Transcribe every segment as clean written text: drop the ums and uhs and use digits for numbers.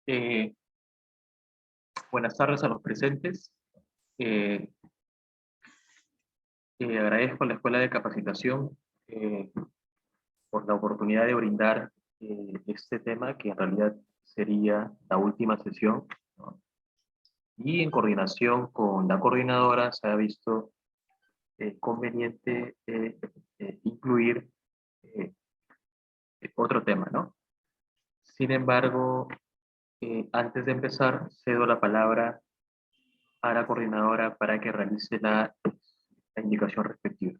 Eh, Buenas tardes a los presentes. Eh, Agradezco a la Escuela de Capacitación por la oportunidad de brindar este tema, que en realidad sería la última sesión, ¿no? Y en coordinación con la coordinadora se ha visto conveniente incluir eh, otro tema, ¿no? Sin embargo, antes de empezar, cedo la palabra a la coordinadora para que realice la indicación respectiva.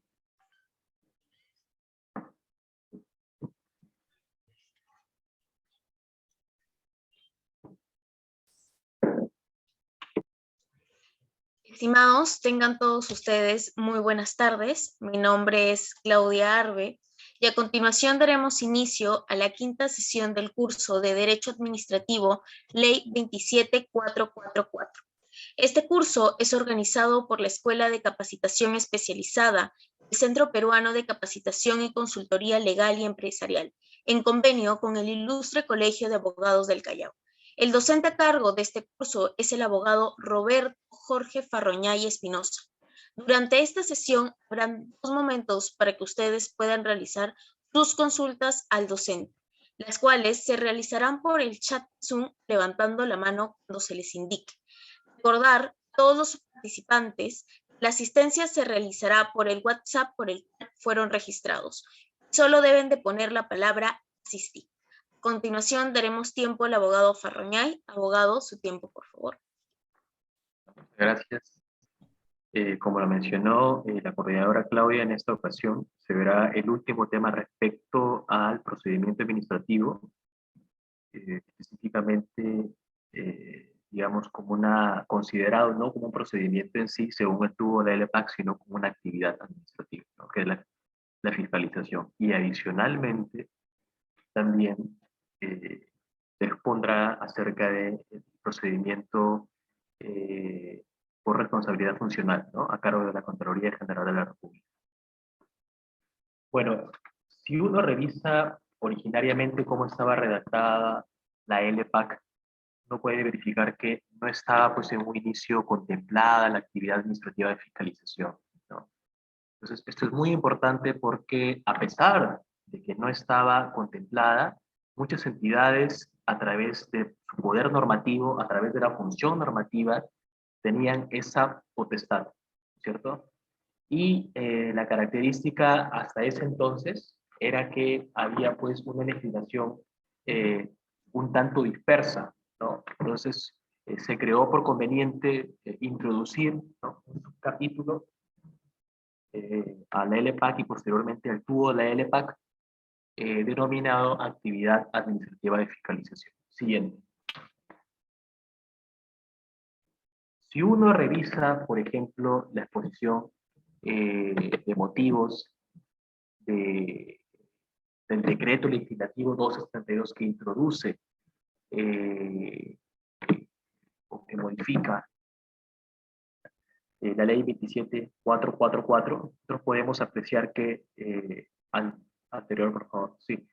Estimados, tengan todos ustedes muy buenas tardes. Mi nombre es Claudia Arbe y a continuación daremos inicio a la quinta sesión del curso de Derecho Administrativo, Ley 27444. Este curso es organizado por la Escuela de Capacitación Especializada, el Centro Peruano de Capacitación y Consultoría Legal y Empresarial, en convenio con el Ilustre Colegio de Abogados del Callao. El docente a cargo de este curso es el abogado Roberto Jorge Farroñay Espinosa. Durante esta sesión habrán 2 momentos para que ustedes puedan realizar sus consultas al docente, las cuales se realizarán por el chat Zoom levantando la mano cuando se les indique. Recordar a todos los participantes, la asistencia se realizará por el WhatsApp por el cual fueron registrados. Solo deben de poner la palabra asistir. A continuación daremos tiempo al abogado Farroñay. Abogado, su tiempo, por favor. Gracias. Como lo mencionó la coordinadora Claudia, en esta ocasión se verá el último tema respecto al procedimiento administrativo, específicamente, digamos, considerado no como un procedimiento en sí, según estuvo la LPAC, sino como una actividad administrativa, ¿no? Que es la fiscalización. Y adicionalmente, también eh, se expondrá acerca del procedimiento por responsabilidad funcional, ¿no? A cargo de la Contraloría General de la República. Bueno, si uno revisa originariamente cómo estaba redactada la LPAC, uno puede verificar que no estaba, pues, en un inicio contemplada la actividad administrativa de fiscalización, ¿no? Entonces, esto es muy importante porque, a pesar de que no estaba contemplada, muchas entidades, a través de su poder normativo, a través de la función normativa, tenían esa potestad, ¿cierto? Y la característica hasta ese entonces era que había, pues, una legislación eh, un tanto dispersa, ¿no? Entonces se creó por conveniente introducir, ¿no?, un subcapítulo a la LPAC y posteriormente al tubo de la LPAC, denominado Actividad Administrativa de Fiscalización. Siguiente. Si uno revisa, por ejemplo, la exposición de motivos de, del decreto legislativo 272 que introduce o que modifica la ley 27444, nosotros podemos apreciar que, anterior, por favor, sí,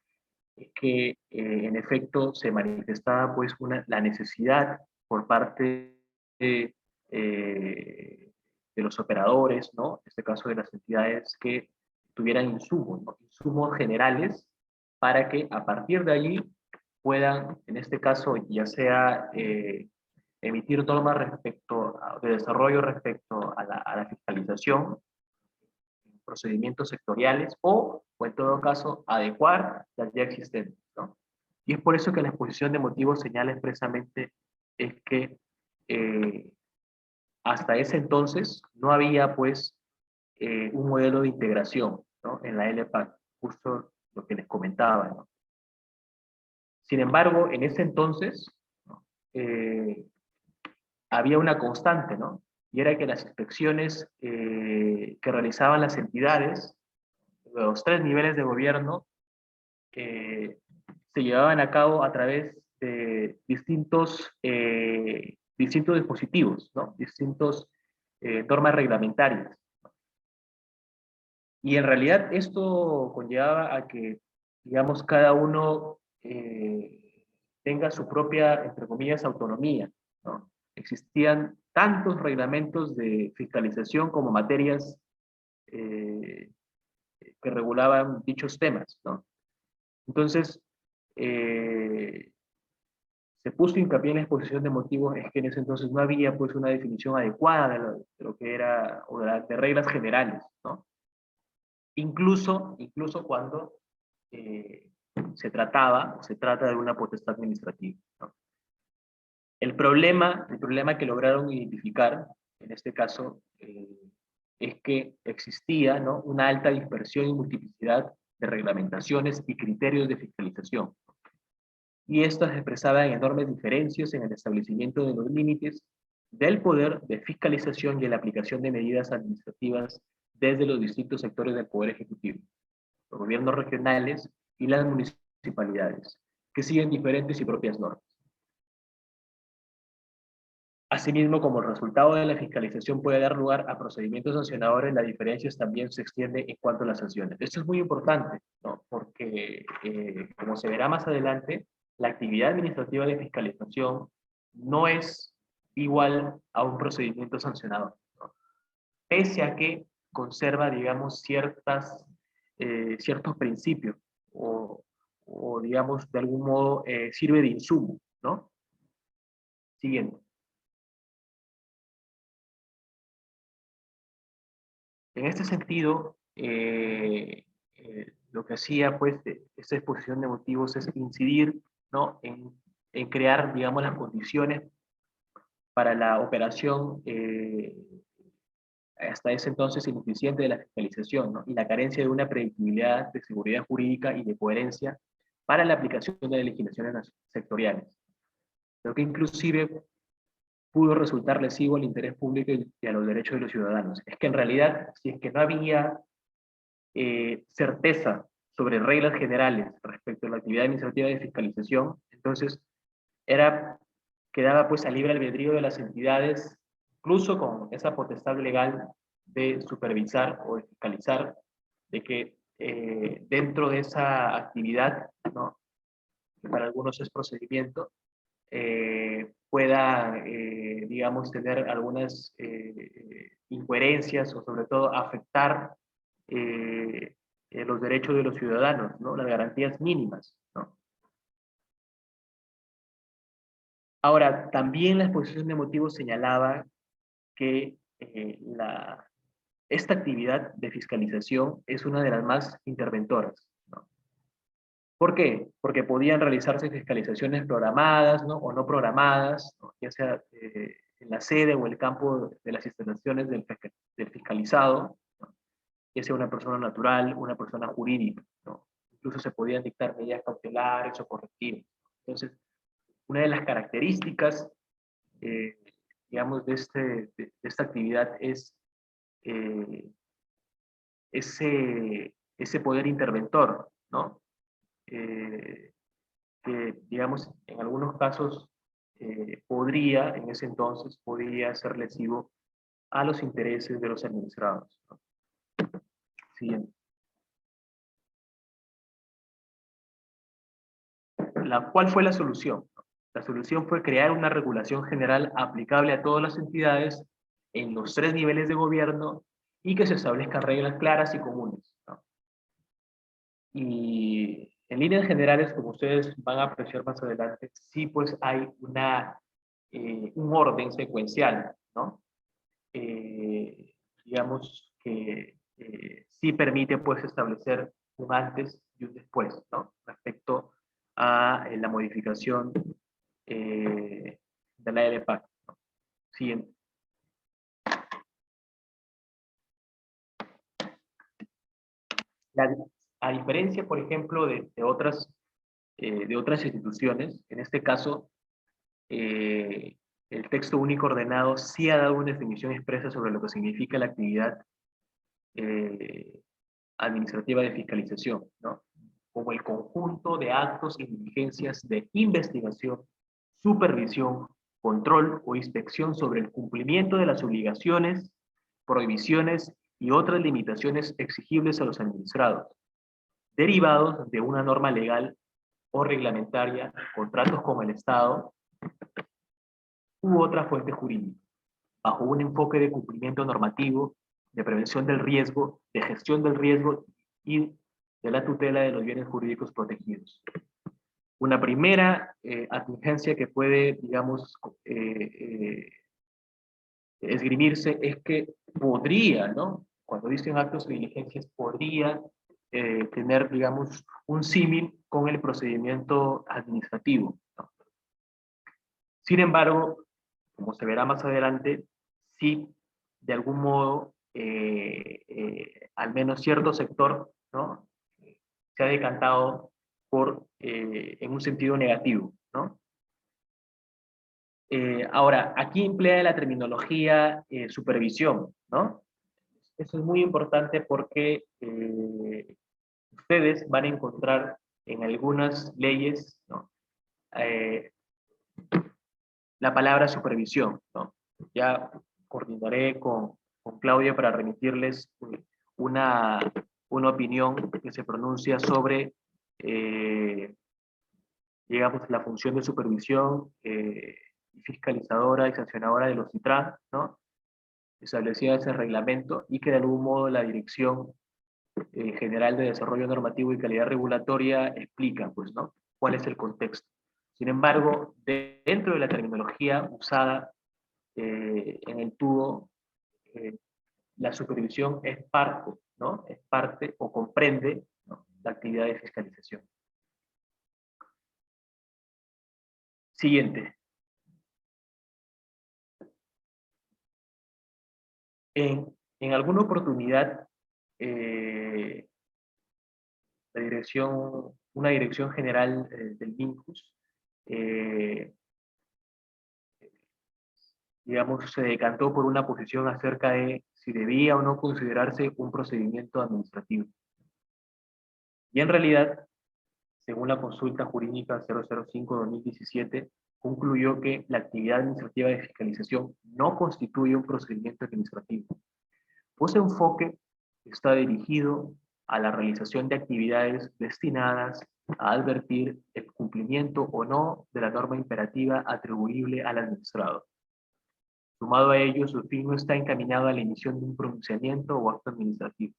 que en efecto se manifestaba, pues, la necesidad por parte de, de los operadores, ¿no? En este caso de las entidades, que tuvieran insumos, ¿no?, insumos generales, para que a partir de allí puedan, en este caso, ya sea emitir normas de desarrollo respecto a la fiscalización, procedimientos sectoriales, o en todo caso adecuar las ya existentes, ¿no? Y es por eso que la exposición de motivos señala expresamente es que eh, hasta ese entonces no había, pues, un modelo de integración, ¿no?, en la LPAC, justo lo que les comentaba, ¿no? Sin embargo, en ese entonces, ¿no?, había una constante, ¿no? Y era que las inspecciones que realizaban las entidades, los 3 niveles de gobierno, se llevaban a cabo a través de distintos dispositivos, ¿no? Distintos normas reglamentarias. Y en realidad esto conllevaba a que, digamos, cada uno tenga su propia, entre comillas, autonomía, ¿no? Existían tantos reglamentos de fiscalización como materias que regulaban dichos temas, ¿no? Entonces, se puso hincapié en la exposición de motivos, es que en ese entonces no había pues una definición adecuada de lo que era, o de reglas generales, ¿no? Incluso cuando se trataba o se trata de una potestad administrativa, ¿no? El problema que lograron identificar, en este caso, es que existía, ¿no?, una alta dispersión y multiplicidad de reglamentaciones y criterios de fiscalización. Y estas expresaban enormes diferencias en el establecimiento de los límites del poder de fiscalización y en la aplicación de medidas administrativas desde los distintos sectores del Poder Ejecutivo, los gobiernos regionales y las municipalidades, que siguen diferentes y propias normas. Asimismo, como el resultado de la fiscalización puede dar lugar a procedimientos sancionadores, las diferencias también se extienden en cuanto a las sanciones. Esto es muy importante, ¿no? Porque, como se verá más adelante, la actividad administrativa de fiscalización no es igual a un procedimiento sancionador, ¿no? Pese a que conserva, digamos, ciertos principios o, digamos, de algún modo sirve de insumo, ¿no? Siguiente. En este sentido, lo que hacía pues esta exposición de motivos es incidir, ¿no?, en crear, digamos, las condiciones para la operación hasta ese entonces ineficiente de la fiscalización, ¿no?, y la carencia de una predictibilidad de seguridad jurídica y de coherencia para la aplicación de las legislaciones sectoriales, lo que inclusive pudo resultar lesivo al interés público y a los derechos de los ciudadanos. Es que en realidad, si es que no había certeza sobre reglas generales respecto a la actividad administrativa de fiscalización, entonces quedaba pues a libre albedrío de las entidades, incluso con esa potestad legal de supervisar o de fiscalizar, de que dentro de esa actividad, ¿no?, que para algunos es procedimiento, pueda, digamos, tener algunas incoherencias o sobre todo afectar los derechos de los ciudadanos, ¿no?, las garantías mínimas, ¿no? Ahora, también la exposición de motivos señalaba que esta actividad de fiscalización es una de las más interventoras, ¿no? ¿Por qué? Porque podían realizarse fiscalizaciones programadas, ¿no?, o no programadas, ¿no?, ya sea en la sede o el campo de las instalaciones del fiscalizado, ¿no?, ya sea una persona natural, una persona jurídica, ¿no? Incluso se podían dictar medidas cautelares o correctivas. Entonces, una de las características, eh, digamos, de esta actividad es eh, ese poder interventor, ¿no? Que, digamos, en algunos casos en ese entonces, podría ser lesivo a los intereses de los administrados, ¿no? Siguiente. ¿Cuál fue la solución? La solución fue crear una regulación general aplicable a todas las entidades en los 3 niveles de gobierno y que se establezcan reglas claras y comunes, ¿no? Y en líneas generales, como ustedes van a apreciar más adelante, sí pues hay un orden secuencial, ¿no? Digamos que sí permite pues establecer un antes y un después, ¿no?, respecto a la modificación de la LPAC, ¿no? Siguiente. La, a diferencia, por ejemplo, de otras instituciones, en este caso, el texto único ordenado sí ha dado una definición expresa sobre lo que significa la actividad administrativa de fiscalización, ¿no?, como el conjunto de actos y diligencias de investigación, supervisión, control o inspección sobre el cumplimiento de las obligaciones, prohibiciones y otras limitaciones exigibles a los administrados, derivados de una norma legal o reglamentaria, contratos con el Estado u otra fuente jurídica, bajo un enfoque de cumplimiento normativo, de prevención del riesgo, de gestión del riesgo y de la tutela de los bienes jurídicos protegidos. Una primera atingencia que puede, digamos, esgrimirse es que podría, ¿no? Cuando dicen actos de diligencias, podría tener, digamos, un símil con el procedimiento administrativo, ¿no? Sin embargo, como se verá más adelante, sí, de algún modo, al menos cierto sector, ¿no? Se ha decantado por, en un sentido negativo, ¿no? Ahora, aquí emplea la terminología supervisión, ¿no? Eso es muy importante porque ustedes van a encontrar en algunas leyes, ¿no? La palabra supervisión, ¿no? Ya coordinaré con Claudia para remitirles una, una opinión que se pronuncia sobre, digamos, la función de supervisión fiscalizadora y sancionadora de los CITRAN, ¿no? Establecida ese reglamento y que de algún modo la Dirección General de Desarrollo Normativo y Calidad Regulatoria explica, pues, ¿no? Cuál es el contexto. Sin embargo, dentro de la terminología usada en el tubo, la supervisión es parte, ¿no? Es parte o comprende, ¿no?, la actividad de fiscalización. Siguiente. En alguna oportunidad, una dirección general del MINCUS, digamos, se decantó por una posición acerca de si debía o no considerarse un procedimiento administrativo. Y en realidad, según la consulta jurídica 005-2017, concluyó que la actividad administrativa de fiscalización no constituye un procedimiento administrativo. Pues su enfoque está dirigido a la realización de actividades destinadas a advertir el cumplimiento o no de la norma imperativa atribuible al administrador. Sumado a ello, su fin no está encaminado a la emisión de un pronunciamiento o acto administrativo.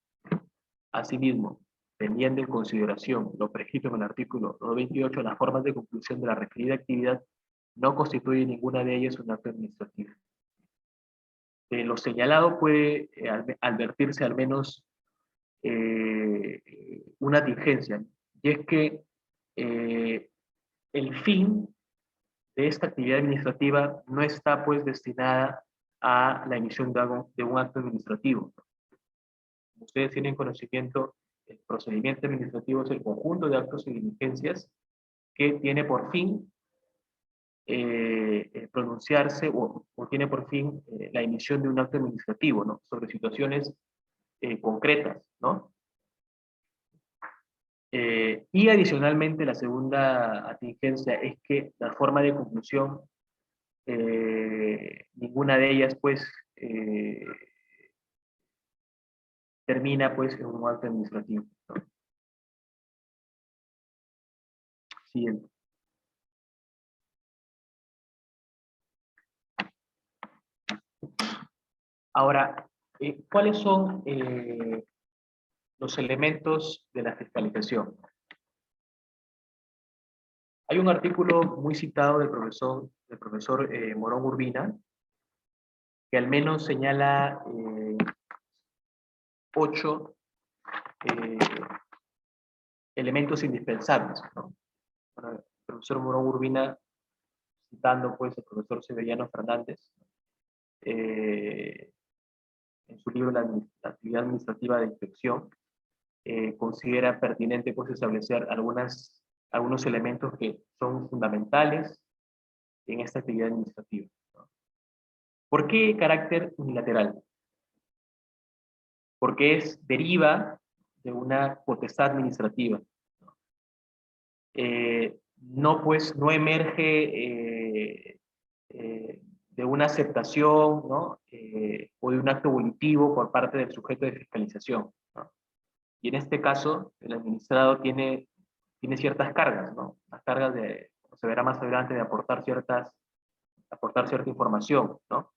Asimismo, teniendo en consideración lo prescrito en el artículo 228, las formas de conclusión de la referida actividad no constituye ninguna de ellas un acto administrativo. De lo señalado puede advertirse al menos una tingencia, y es que el fin de esta actividad administrativa no está pues destinada a la emisión de un acto administrativo. Como ustedes tienen conocimiento, el procedimiento administrativo es el conjunto de actos y diligencias que tiene por fin pronunciarse o tiene por fin la emisión de un acto administrativo, ¿no?, sobre situaciones concretas, ¿no? Y adicionalmente, la segunda atingencia es que la forma de conclusión, ninguna de ellas, pues, termina, pues, en un acto administrativo, ¿no? Siguiente. Ahora, ¿cuáles son los elementos de la fiscalización? Hay un artículo muy citado del profesor Morón Urbina, que al menos señala 8 elementos indispensables, ¿no? Bueno, el profesor Morón Urbina, citando pues al profesor Severiano Fernández, en su libro La actividad administrativa de inspección, considera pertinente pues establecer algunos elementos que son fundamentales en esta actividad administrativa, ¿no? ¿Por qué carácter unilateral? Porque deriva de una potestad administrativa. No, pues, no emerge de una aceptación, ¿no?, o de un acto volitivo por parte del sujeto de fiscalización, ¿no? Y en este caso, el administrado tiene tiene ciertas cargas, ¿no? Las cargas de, como se verá más adelante, de aportar cierta información, ¿no?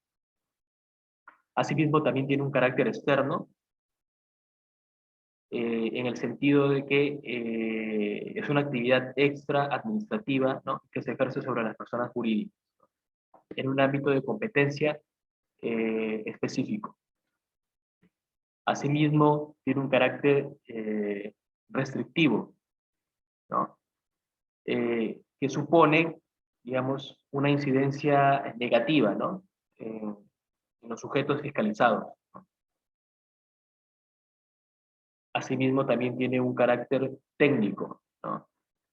Asimismo, también tiene un carácter externo, en el sentido de que es una actividad extra administrativa, ¿no?, que se ejerce sobre las personas jurídicas, en un ámbito de competencia específico. Asimismo, tiene un carácter restrictivo, ¿no? Que supone, digamos, una incidencia negativa, ¿no?, en los sujetos fiscalizados, ¿no? Asimismo, también tiene un carácter técnico, ¿no?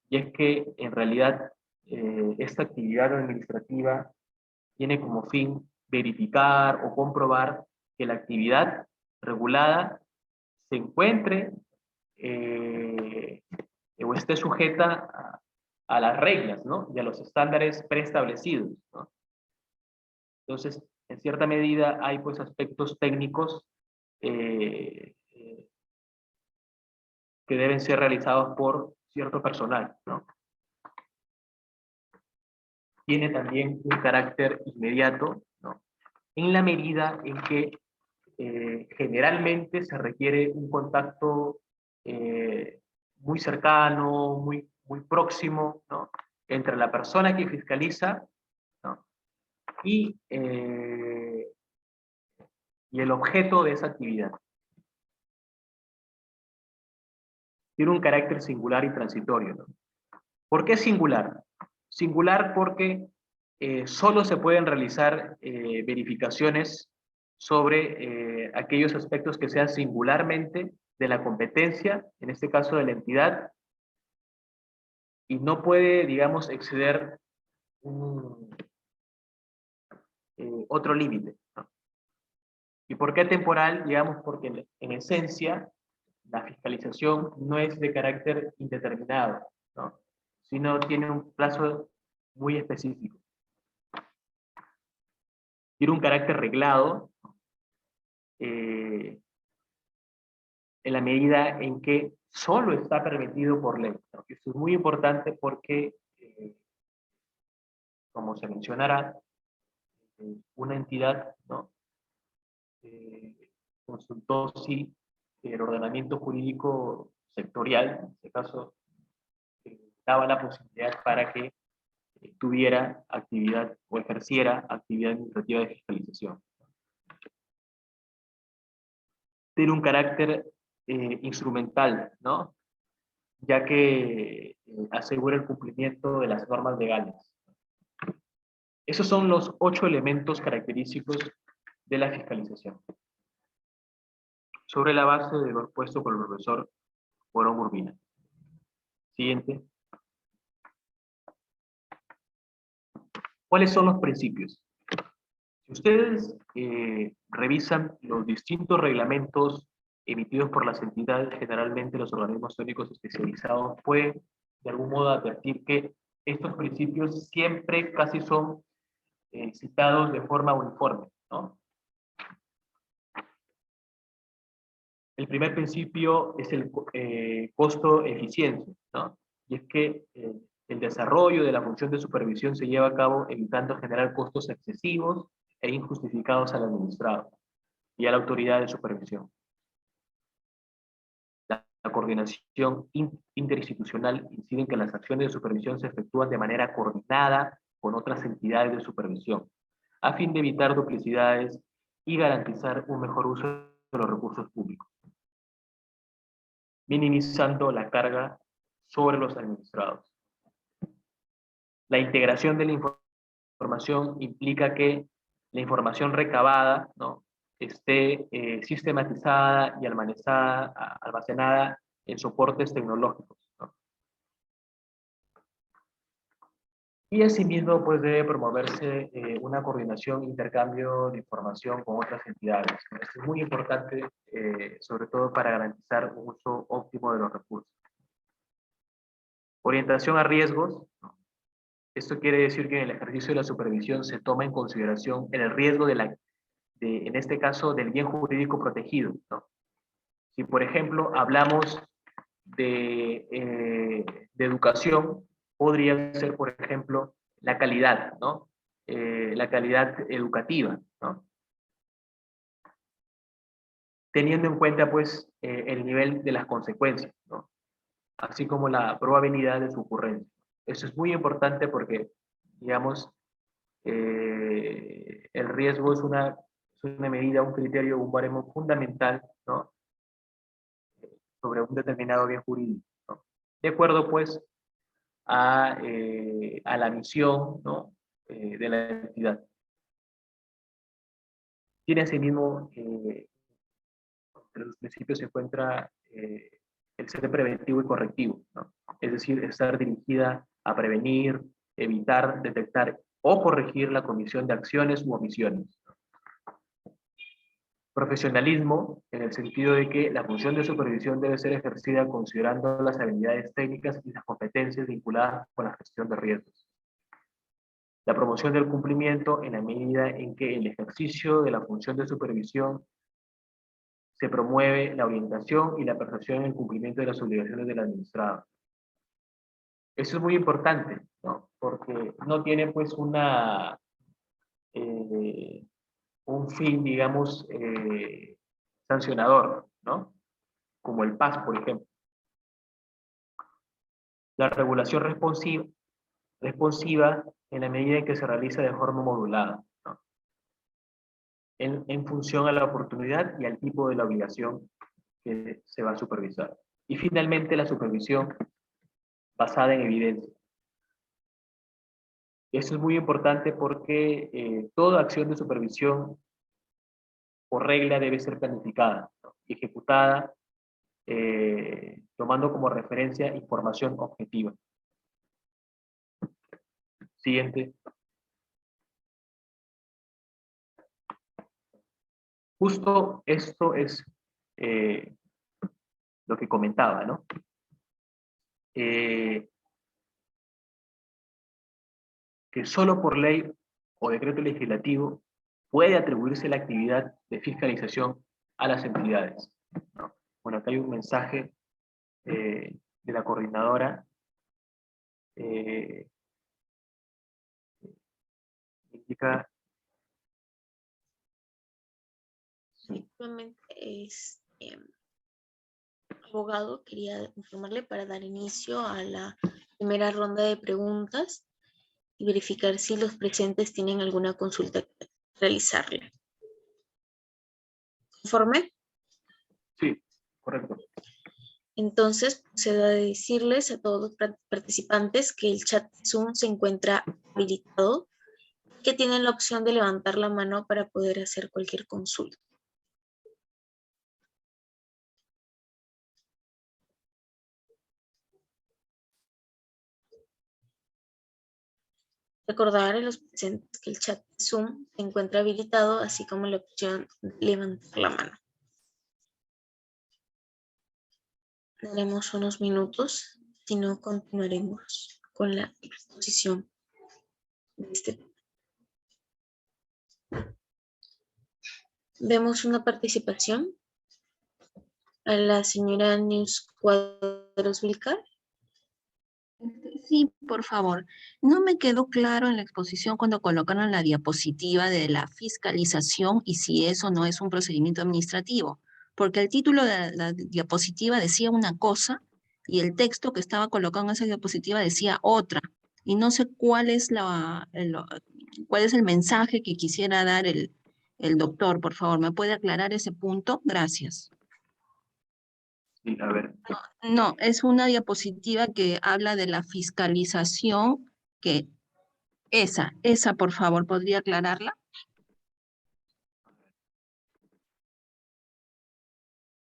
Y es que, en realidad, esta actividad administrativa tiene como fin verificar o comprobar que la actividad regulada se encuentre o esté sujeta a las reglas, ¿no?, y a los estándares preestablecidos, ¿no? Entonces, en cierta medida hay pues aspectos técnicos eh, que deben ser realizados por cierto personal, ¿no? Tiene también un carácter inmediato, ¿no?, en la medida en que generalmente se requiere un contacto muy cercano, muy próximo, ¿no?, entre la persona que fiscaliza, ¿no?, y el objeto de esa actividad. Tiene un carácter singular y transitorio, ¿no? ¿Por qué singular? Singular porque solo se pueden realizar verificaciones sobre aquellos aspectos que sean singularmente de la competencia, en este caso de la entidad, y no puede, digamos, exceder otro límite, ¿no? ¿Y por qué temporal? Digamos, porque en esencia la fiscalización no es de carácter indeterminado, ¿no?, sino tiene un plazo muy específico. Tiene un carácter reglado en la medida en que solo está permitido por ley, ¿no? Esto es muy importante porque, como se mencionará, una entidad, ¿no?, consultó si el ordenamiento jurídico sectorial, en este caso, daba la posibilidad para que tuviera actividad o ejerciera actividad administrativa de fiscalización. Tiene un carácter instrumental, ¿no?, ya que asegura el cumplimiento de las normas legales. Esos son los 8 elementos característicos de la fiscalización, sobre la base de lo expuesto por el profesor Borón Urbina. Siguiente. ¿Cuáles son los principios? Si ustedes revisan los distintos reglamentos emitidos por las entidades, generalmente los organismos técnicos especializados, pueden de algún modo advertir que estos principios siempre casi son citados de forma uniforme, ¿no? El primer principio es el costo-eficiencia, ¿no? Y es que el desarrollo de la función de supervisión se lleva a cabo evitando generar costos excesivos e injustificados al administrado y a la autoridad de supervisión. La coordinación interinstitucional incide en que las acciones de supervisión se efectúan de manera coordinada con otras entidades de supervisión, a fin de evitar duplicidades y garantizar un mejor uso de los recursos públicos, minimizando la carga sobre los administrados. La integración de la información implica que la información recabada, ¿no?, esté sistematizada y almacenada en soportes tecnológicos, ¿no? Y asimismo, pues debe promoverse una coordinación e intercambio de información con otras entidades. Esto es muy importante, sobre todo para garantizar un uso óptimo de los recursos. Orientación a riesgos, ¿no? Esto quiere decir que en el ejercicio de la supervisión se toma en consideración el riesgo en este caso, del bien jurídico protegido, ¿no? Si, por ejemplo, hablamos de educación podría ser, por ejemplo, la calidad, ¿no? La calidad educativa, ¿no? Teniendo en cuenta, pues, el nivel de las consecuencias, ¿no? Así como la probabilidad de su ocurrencia. Eso es muy importante porque, digamos, el riesgo es una medida, un criterio, un baremo fundamental, ¿no? Sobre un determinado bien jurídico, ¿no? De acuerdo, pues, a la misión, ¿no? De la entidad. Tiene asimismo, entre los principios se encuentra el ser preventivo y correctivo, ¿no? Es decir, estar dirigida a prevenir, evitar, detectar o corregir la comisión de acciones u omisiones. Profesionalismo, en el sentido de que la función de supervisión debe ser ejercida considerando las habilidades técnicas y las competencias vinculadas con la gestión de riesgos. La promoción del cumplimiento en la medida en que el ejercicio de la función de supervisión se promueve la orientación y la percepción en el cumplimiento de las obligaciones del administrado. Eso es muy importante, ¿no? Porque no tiene pues un fin, digamos, sancionador, ¿no? Como el PAS, por ejemplo. La regulación responsiva en la medida en que se realiza de forma modulada, ¿no? En función a la oportunidad y al tipo de la obligación que se va a supervisar. Y finalmente la supervisión basada en evidencia. Eso es muy importante porque toda acción de supervisión por regla debe ser planificada, ¿no? Y ejecutada tomando como referencia información objetiva. Siguiente. Justo esto es lo que comentaba, ¿no? Que solo por ley o decreto legislativo puede atribuirse la actividad de fiscalización a las entidades, ¿no? Bueno, acá hay un mensaje de la coordinadora indica. Simplemente abogado, quería informarle para dar inicio a la primera ronda de preguntas y verificar si los presentes tienen alguna consulta que realizarle. ¿Conforme? Sí, correcto. Entonces, procedo a decirles a todos los participantes que el chat Zoom se encuentra habilitado y que tienen la opción de levantar la mano para poder hacer cualquier consulta. Recordar a los presentes que el chat Zoom se encuentra habilitado, así como la opción de levantar la mano. Daremos unos minutos, si no continuaremos con la exposición de este tema. Vemos una participación a la señora Neus Cuadros Vilcar. Sí, por favor. No me quedó claro en la exposición cuando colocaron la diapositiva de la fiscalización y si eso no es un procedimiento administrativo, porque el título de la diapositiva decía una cosa y el texto que estaba colocado en esa diapositiva decía otra. Y no sé cuál es cuál es el mensaje que quisiera dar el doctor, por favor. ¿Me puede aclarar ese punto? Gracias. Sí, a ver. No, es una diapositiva que habla de la fiscalización, que esa, por favor, ¿podría aclararla?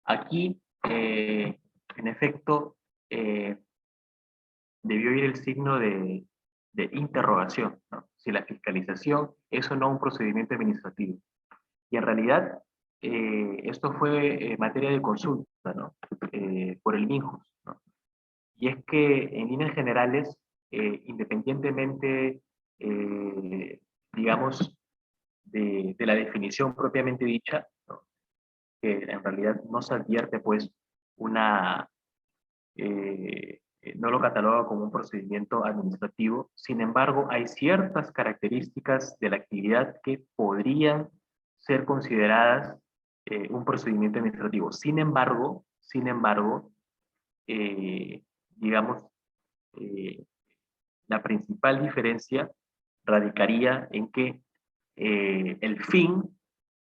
Aquí, en efecto, debió ir el signo de interrogación, ¿no? Si la fiscalización es o no un procedimiento administrativo. Y en realidad, esto fue materia de consulta, ¿no? Por el MINJUS, ¿no? Y es que en líneas generales, independientemente, digamos, de la definición propiamente dicha, ¿no? Que en realidad no se advierte pues una, no lo cataloga como un procedimiento administrativo. Sin embargo, hay ciertas características de la actividad que podrían ser consideradas un procedimiento administrativo. Sin embargo, digamos, la principal diferencia radicaría en que el fin,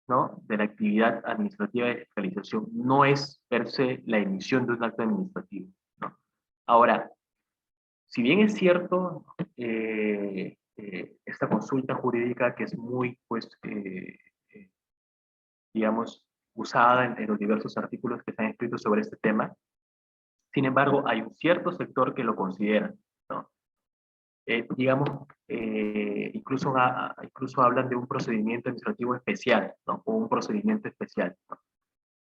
¿no?, de la actividad administrativa de fiscalización no es per se la emisión de un acto administrativo, ¿no? Ahora, si bien es cierto, esta consulta jurídica que es muy, pues, digamos, usada en los diversos artículos que se han escrito sobre este tema, sin embargo, hay un cierto sector que lo considera, ¿no? Digamos, incluso hablan de un procedimiento administrativo especial, ¿no?, o un procedimiento especial, ¿no?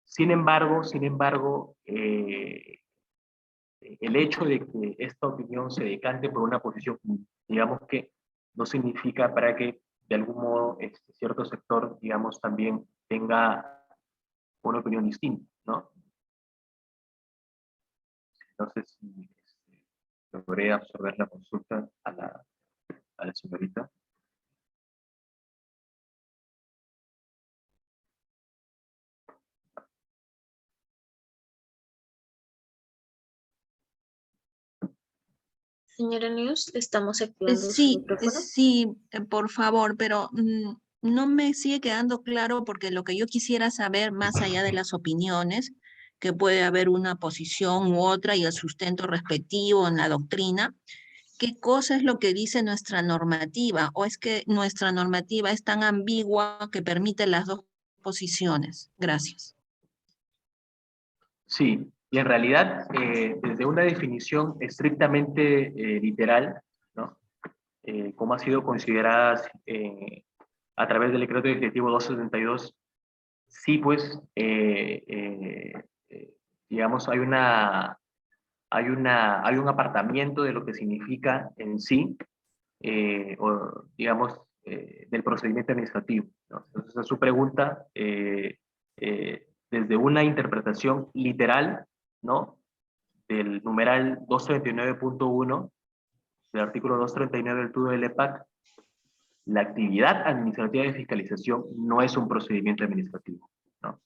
Sin embargo, el hecho de que esta opinión se decante por una posición, digamos que no significa para que de algún modo cierto sector, digamos, también tenga una opinión distinta, ¿no? No sé si logré absorber la consulta a la señorita. Señora News, le estamos activando su Sí, micrófono. sí, por favor, pero no me sigue quedando claro porque lo que yo quisiera saber, más allá de las opiniones, que puede haber una posición u otra y el sustento respectivo en la doctrina, ¿qué cosa es lo que dice nuestra normativa? ¿O es que nuestra normativa es tan ambigua que permite las dos posiciones? Gracias. Sí, y en realidad, desde una definición estrictamente literal, ¿no?, como ha sido considerada a través del decreto ejecutivo 272, sí, pues, digamos, hay un apartamiento de lo que significa en sí, o, digamos, del procedimiento administrativo, ¿no? Entonces, a su pregunta, desde una interpretación literal, ¿no?, del numeral 239.1 del artículo 239 del TUDO del EPAC, la actividad administrativa de fiscalización no es un procedimiento administrativo, ¿no?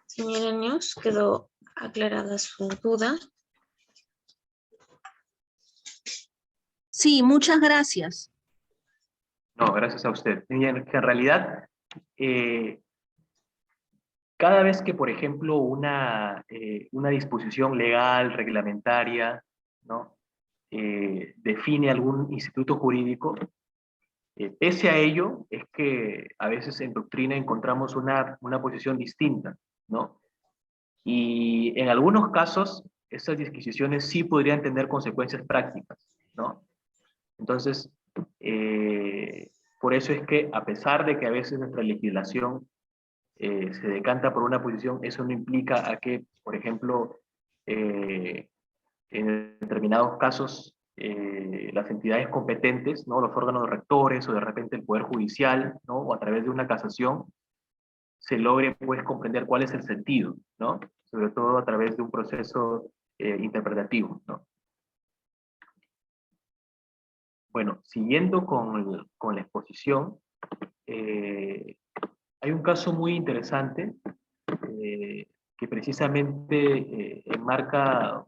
Señora News, quedó aclarada su duda. Sí, muchas gracias. No, gracias a usted. Y en realidad, cada vez que, por ejemplo, una disposición legal, reglamentaria, ¿no?, define algún instituto jurídico, pese a ello, es que a veces en doctrina encontramos una posición distinta, ¿no? Y en algunos casos, esas disquisiciones sí podrían tener consecuencias prácticas, ¿no? Entonces, por eso es que, a pesar de que a veces nuestra legislación se decanta por una posición, eso no implica a que, por ejemplo, en determinados casos, las entidades competentes, ¿no?, los órganos rectores o de repente el Poder Judicial, ¿no?, o a través de una casación, se logre, pues, comprender cuál es el sentido, ¿no?, sobre todo a través de un proceso interpretativo, ¿no? Bueno, siguiendo con la exposición, hay un caso muy interesante que precisamente enmarca,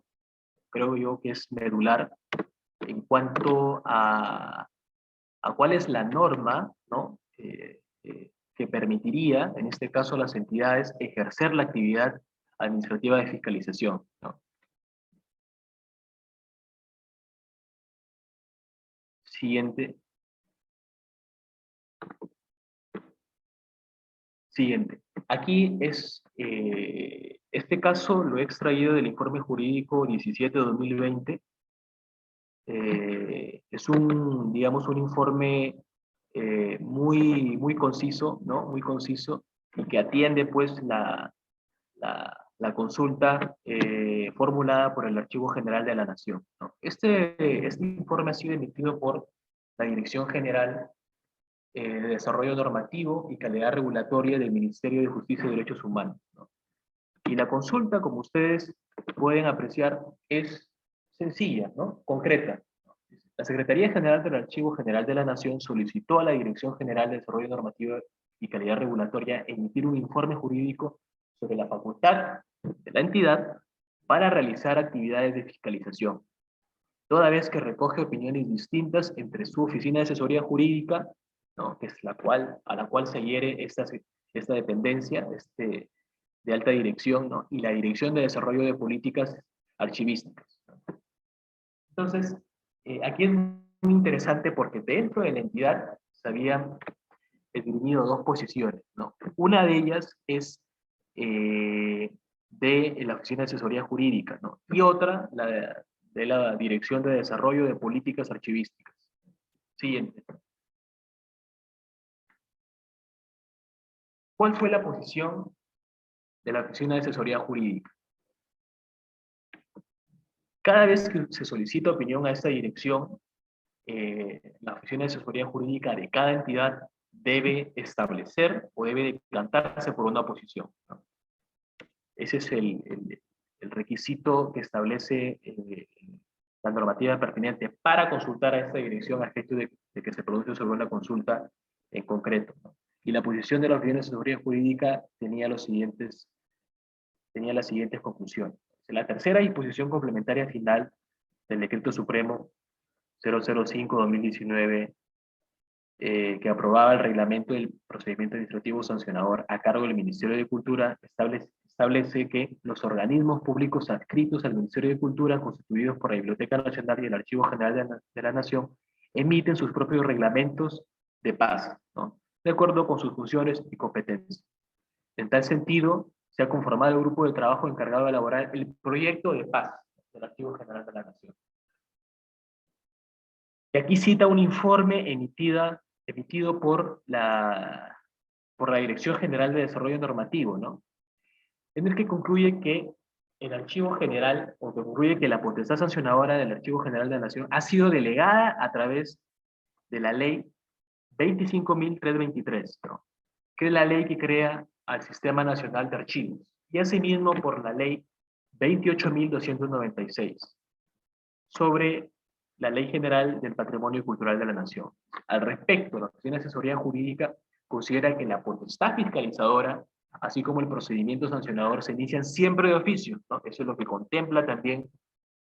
creo yo, que es medular en cuanto a cuál es la norma, ¿no?, que permitiría, en este caso, a las entidades ejercer la actividad administrativa de fiscalización, ¿no? Siguiente. Siguiente. Aquí es, este caso lo he extraído del informe jurídico 17/2020. Es un, digamos, un informe muy conciso, ¿no? Muy conciso, y que atiende, pues, la consulta formulada por el Archivo General de la Nación, ¿no? Este informe ha sido emitido por la Dirección General de Desarrollo Normativo y Calidad Regulatoria del Ministerio de Justicia y Derechos Humanos, ¿no? Y la consulta, como ustedes pueden apreciar, es sencilla, ¿no? Concreta. La Secretaría General del Archivo General de la Nación solicitó a la Dirección General de Desarrollo Normativo y Calidad Regulatoria emitir un informe jurídico sobre la facultad de la entidad para realizar actividades de fiscalización, toda vez que recoge opiniones distintas entre su oficina de asesoría jurídica, ¿no? Que es a la cual se adhiere esta dependencia de alta dirección, ¿no? Y la Dirección de Desarrollo de Políticas Archivísticas. Entonces, aquí es muy interesante porque dentro de la entidad se habían definido dos posiciones, ¿no? Una de ellas es de la Oficina de Asesoría Jurídica, ¿no? Y otra, de la Dirección de Desarrollo de Políticas Archivísticas. Siguiente. ¿Cuál fue la posición de la Oficina de Asesoría Jurídica? Cada vez que se solicita opinión a esta dirección, la Oficina de Asesoría Jurídica de cada entidad debe establecer o debe decantarse por una posición, ¿no? Ese es el requisito que establece la normativa pertinente para consultar a esta dirección a efecto de que se produce sobre una consulta en concreto, ¿no? Y la posición de la Oficina de Asesoría Jurídica tenía las siguientes conclusiones. La tercera disposición complementaria final del Decreto Supremo 005-2019, que aprobaba el reglamento del procedimiento administrativo sancionador a cargo del Ministerio de Cultura, establece que los organismos públicos adscritos al Ministerio de Cultura, constituidos por la Biblioteca Nacional y el Archivo General de la Nación, emiten sus propios reglamentos de paz, ¿no? De acuerdo con sus funciones y competencias. En tal sentido, se ha conformado el grupo de trabajo encargado de elaborar el proyecto de paz del Archivo General de la Nación. Y aquí cita un informe emitido por la Dirección General de Desarrollo Normativo, ¿no? En el que concluye que el Archivo General, o que concluye que la potestad sancionadora del Archivo General de la Nación ha sido delegada a través de la Ley 25.323, ¿no? Que es la ley que crea al Sistema Nacional de Archivos, y asimismo por la Ley 28.296, sobre la Ley General del Patrimonio Cultural de la Nación. Al respecto, la Oficina de Asesoría Jurídica considera que la potestad fiscalizadora, así como el procedimiento sancionador, se inician siempre de oficio, ¿no? Eso es lo que contempla también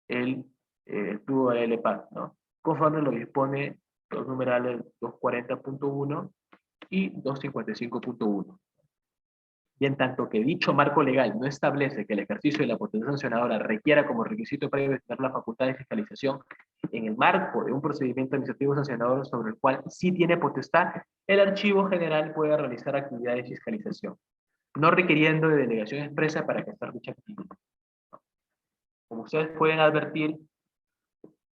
el tubo de LPAC, ¿no? Conforme lo dispone los numerales 240.1 y 255.1. Y en tanto que dicho marco legal no establece que el ejercicio de la potestad sancionadora requiera como requisito previo tener la facultad de fiscalización, en el marco de un procedimiento administrativo sancionador sobre el cual sí tiene potestad, el Archivo General puede realizar actividades de fiscalización, no requiriendo de delegación expresa para prestar dicha actividad. Como ustedes pueden advertir,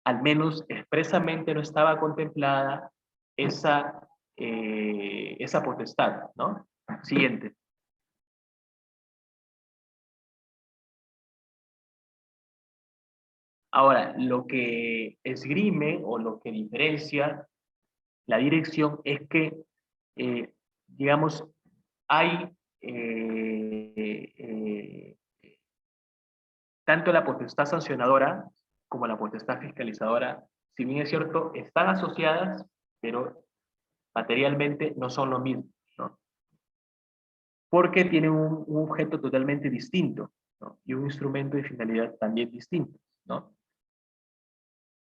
al menos expresamente no estaba contemplada esa potestad, ¿no? Siguiente. Ahora, lo que esgrime o lo que diferencia la dirección es que, digamos, hay tanto la potestad sancionadora como la potestad fiscalizadora, si bien es cierto, están asociadas, pero materialmente no son lo mismo, ¿no? Porque tienen un objeto totalmente distinto, ¿no? Y un instrumento de finalidad también distinto, ¿no?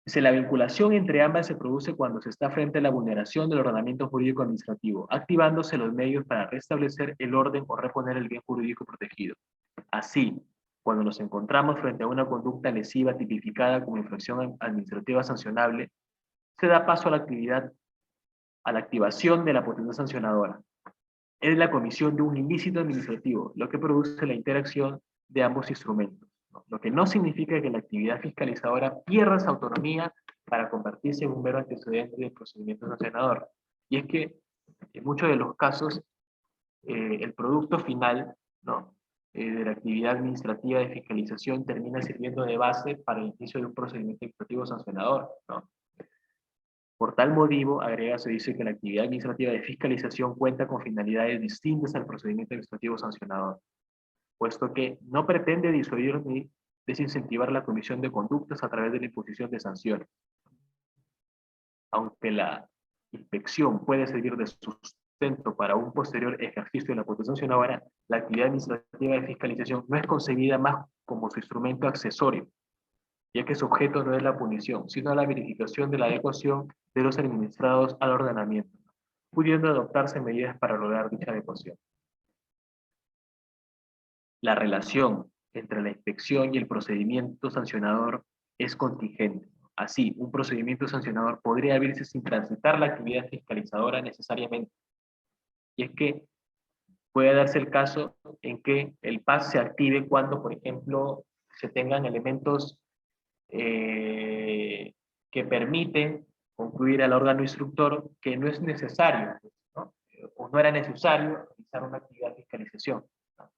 Dice, la vinculación entre ambas se produce cuando se está frente a la vulneración del ordenamiento jurídico administrativo, activándose los medios para restablecer el orden o reponer el bien jurídico protegido. Así, cuando nos encontramos frente a una conducta lesiva tipificada como infracción administrativa sancionable, se da paso a la activación de la potestad sancionadora. Es la comisión de un ilícito administrativo, lo que produce la interacción de ambos instrumentos, ¿no? Lo que no significa que la actividad fiscalizadora pierda su autonomía para convertirse en un mero antecedente del procedimiento sancionador. Y es que en muchos de los casos el producto final, ¿no?, de la actividad administrativa de fiscalización termina sirviendo de base para el inicio de un procedimiento administrativo sancionador, ¿no? Por tal motivo, agrega, se dice que la actividad administrativa de fiscalización cuenta con finalidades distintas al procedimiento administrativo sancionador, puesto que no pretende disuadir ni desincentivar la comisión de conductas a través de la imposición de sanciones. Aunque la inspección puede servir de sustento para un posterior ejercicio de la potestad sancionadora, la actividad administrativa de fiscalización no es concebida más como su instrumento accesorio, ya que su objeto no es la punición, sino la verificación de la adecuación de los administrados al ordenamiento, pudiendo adoptarse medidas para lograr dicha adecuación. La relación entre la inspección y el procedimiento sancionador es contingente. Así, un procedimiento sancionador podría abrirse sin transitar la actividad fiscalizadora necesariamente. Y es que puede darse el caso en que el PAS se active cuando, por ejemplo, se tengan elementos que permiten concluir al órgano instructor que no es necesario, ¿no? O no era necesario realizar una actividad de fiscalización, ¿no?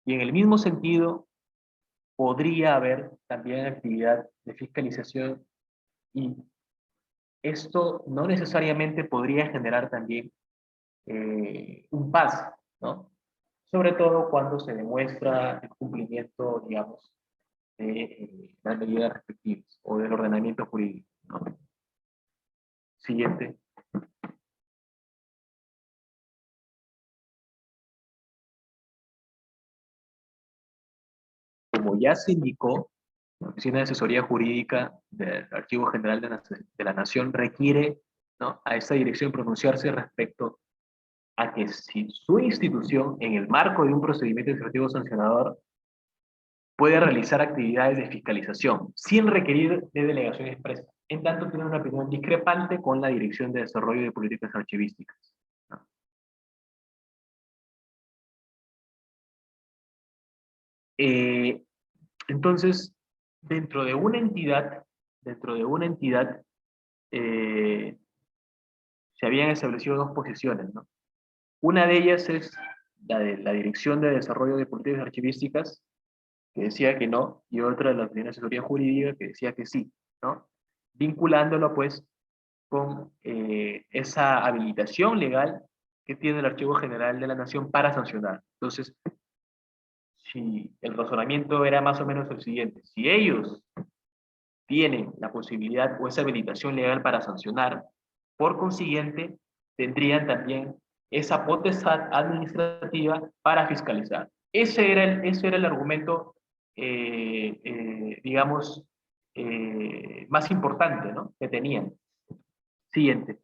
Y en el mismo sentido, podría haber también actividad de fiscalización y esto no necesariamente podría generar también un PAS, ¿no? Sobre todo cuando se demuestra el cumplimiento, digamos, de las medidas respectivas o del ordenamiento jurídico, ¿no? Siguiente. Como ya se indicó, la Oficina de Asesoría Jurídica del Archivo General de la Nación requiere, ¿no?, a esta dirección pronunciarse respecto a que si su institución, en el marco de un procedimiento administrativo sancionador, puede realizar actividades de fiscalización sin requerir de delegación expresa, en tanto tiene una opinión discrepante con la Dirección de Desarrollo de Políticas Archivísticas, ¿no? Entonces, dentro de una entidad, eh, se habían establecido dos posiciones, ¿no? Una de ellas es la de la Dirección de Desarrollo de Políticas Archivísticas, que decía que no, y otra de la Oficina de Asesoría Jurídica que decía que sí, ¿no? Vinculándolo, pues, con esa habilitación legal que tiene el Archivo General de la Nación para sancionar. Entonces, si el razonamiento era más o menos el siguiente, si ellos tienen la posibilidad o esa habilitación legal para sancionar, por consiguiente, tendrían también esa potestad administrativa para fiscalizar. Ese era el argumento, digamos, más importante, ¿no?, que tenían. Siguiente.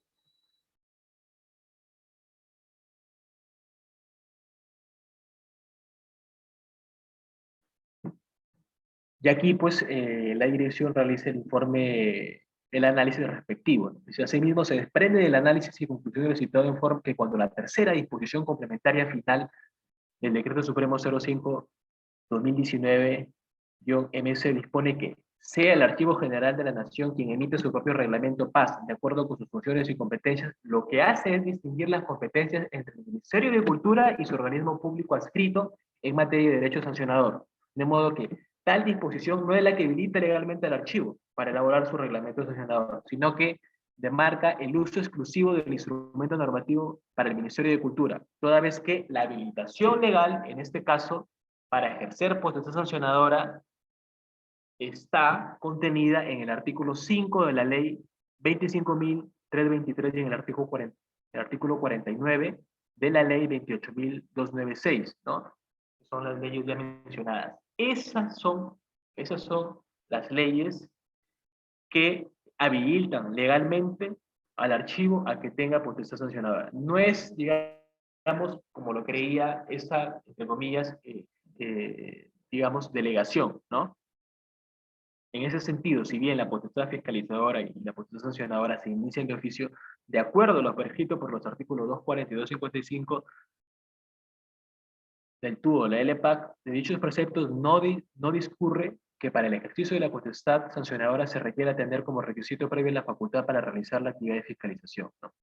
Y aquí, pues, la dirección realiza el informe, el análisis respectivo, ¿no? Y asimismo, se desprende del análisis y conclusión del citado informe que cuando la tercera disposición complementaria final del Decreto Supremo 05/2019-MC dispone que sea el Archivo General de la Nación quien emite su propio reglamento PAS, de acuerdo con sus funciones y competencias, lo que hace es distinguir las competencias entre el Ministerio de Cultura y su organismo público adscrito en materia de derecho sancionador. De modo que tal disposición no es la que habilita legalmente al archivo para elaborar su reglamento sancionador, sino que demarca el uso exclusivo del instrumento normativo para el Ministerio de Cultura, toda vez que la habilitación legal, en este caso, para ejercer potestad sancionadora, está contenida en el artículo 5 de la ley 25.323 y en el artículo 49 de la ley 28.296, ¿no? Son las leyes ya mencionadas. Esas son las leyes que habilitan legalmente al archivo a que tenga potestad sancionadora. No es, digamos, como lo creía esa, entre comillas, digamos, delegación, ¿no? En ese sentido, si bien la potestad fiscalizadora y la potestad sancionadora se inician de oficio, de acuerdo a lo prescrito por los artículos 240 y 255 del TUDO, la LPAC, de dichos preceptos no discurre que para el ejercicio de la potestad sancionadora se requiera tener como requisito previo la facultad para realizar la actividad de fiscalización, ¿no?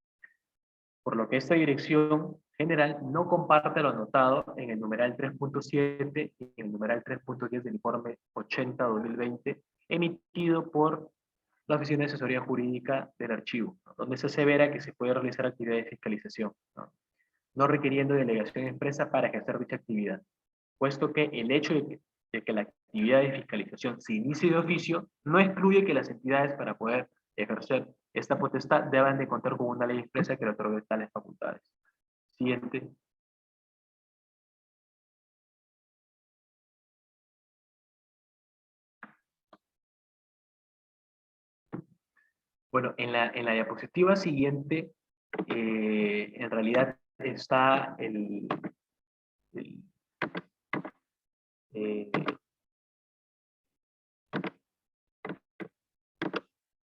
por lo que esta dirección general no comparte lo anotado en el numeral 3.7 y en el numeral 3.10 del informe 80-2020 emitido por la Oficina de Asesoría Jurídica del Archivo, ¿no? Donde se asevera que se puede realizar actividades de fiscalización, no requiriendo delegación expresa para ejercer dicha actividad, puesto que el hecho de que la actividad de fiscalización se inicie de oficio no excluye que las entidades para poder ejercer esta potestad deban de contar con una ley expresa que le otorgue tales facultades. Siguiente. Bueno, en la diapositiva siguiente, en realidad está eh,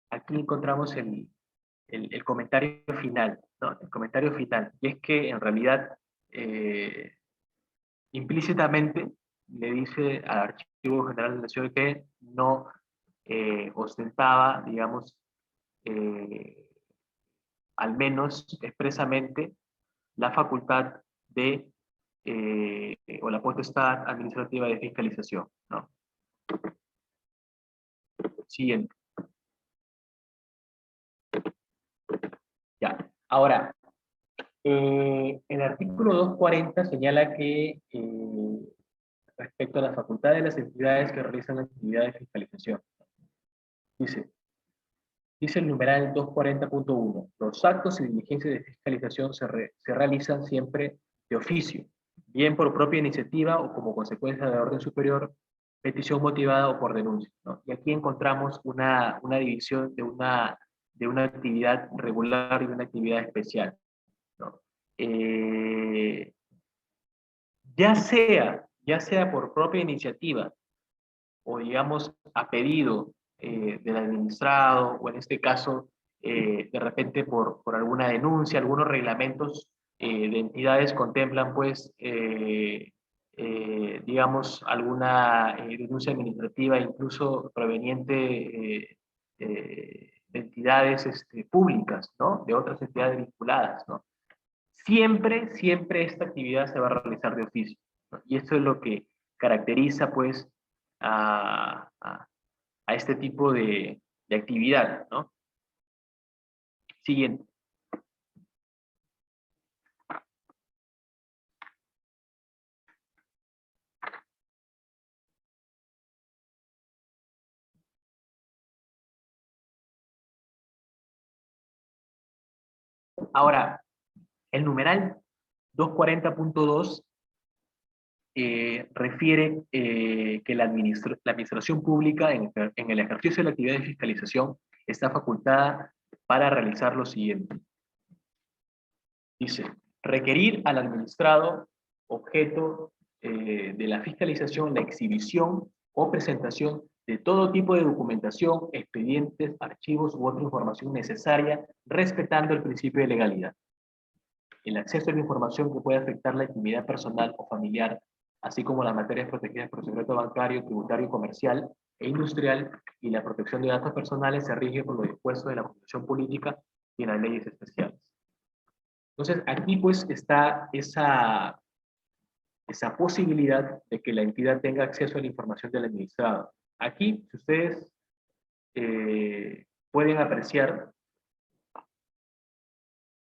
aquí encontramos el comentario final, ¿no? El comentario final. Y es que en realidad, implícitamente, le dice al Archivo General de la Nación que no ostentaba, digamos, al menos expresamente, la facultad de, o la potestad administrativa de fiscalización, ¿no? Siguiente. Ya. Ahora, el artículo 240 señala que respecto a la facultad de las entidades que realizan actividades de fiscalización, dice el numeral 240.1, los actos y diligencias de fiscalización se realizan siempre de oficio, bien por propia iniciativa o como consecuencia de orden superior, petición motivada o por denuncia, ¿no? Y aquí encontramos una división de una actividad regular y una actividad especial, ¿no? Ya sea por propia iniciativa o digamos a pedido del administrado, o en este caso de repente por alguna denuncia, algunos reglamentos de entidades contemplan pues digamos alguna denuncia administrativa incluso proveniente de entidades públicas, ¿no? De otras entidades vinculadas, ¿no? Siempre esta actividad se va a realizar de oficio, ¿no? Y esto es lo que caracteriza, pues, a este tipo de actividad, ¿no? Siguiente. Ahora, el numeral 240.2 refiere que la administración pública en el ejercicio de la actividad de fiscalización está facultada para realizar lo siguiente. Dice, requerir al administrado objeto de la fiscalización la exhibición o presentación de todo tipo de documentación, expedientes, archivos u otra información necesaria, respetando el principio de legalidad. El acceso a la información que puede afectar la intimidad personal o familiar, así como las materias protegidas por el secreto bancario, tributario, comercial e industrial, y la protección de datos personales se rige por lo dispuesto de la Constitución Política y en las leyes especiales. Entonces, aquí pues está esa posibilidad de que la entidad tenga acceso a la información del administrado. Aquí, si ustedes pueden apreciar,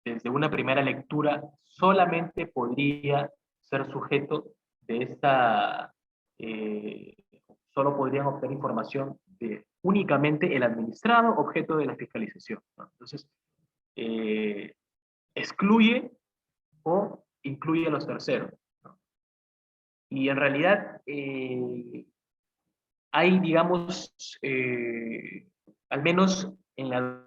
desde una primera lectura, solamente podría ser sujeto de esta, solo podrían obtener información de únicamente el administrado objeto de la fiscalización, ¿no? Entonces, excluye o incluye a los terceros, ¿no? Y en realidad hay, digamos, al menos en la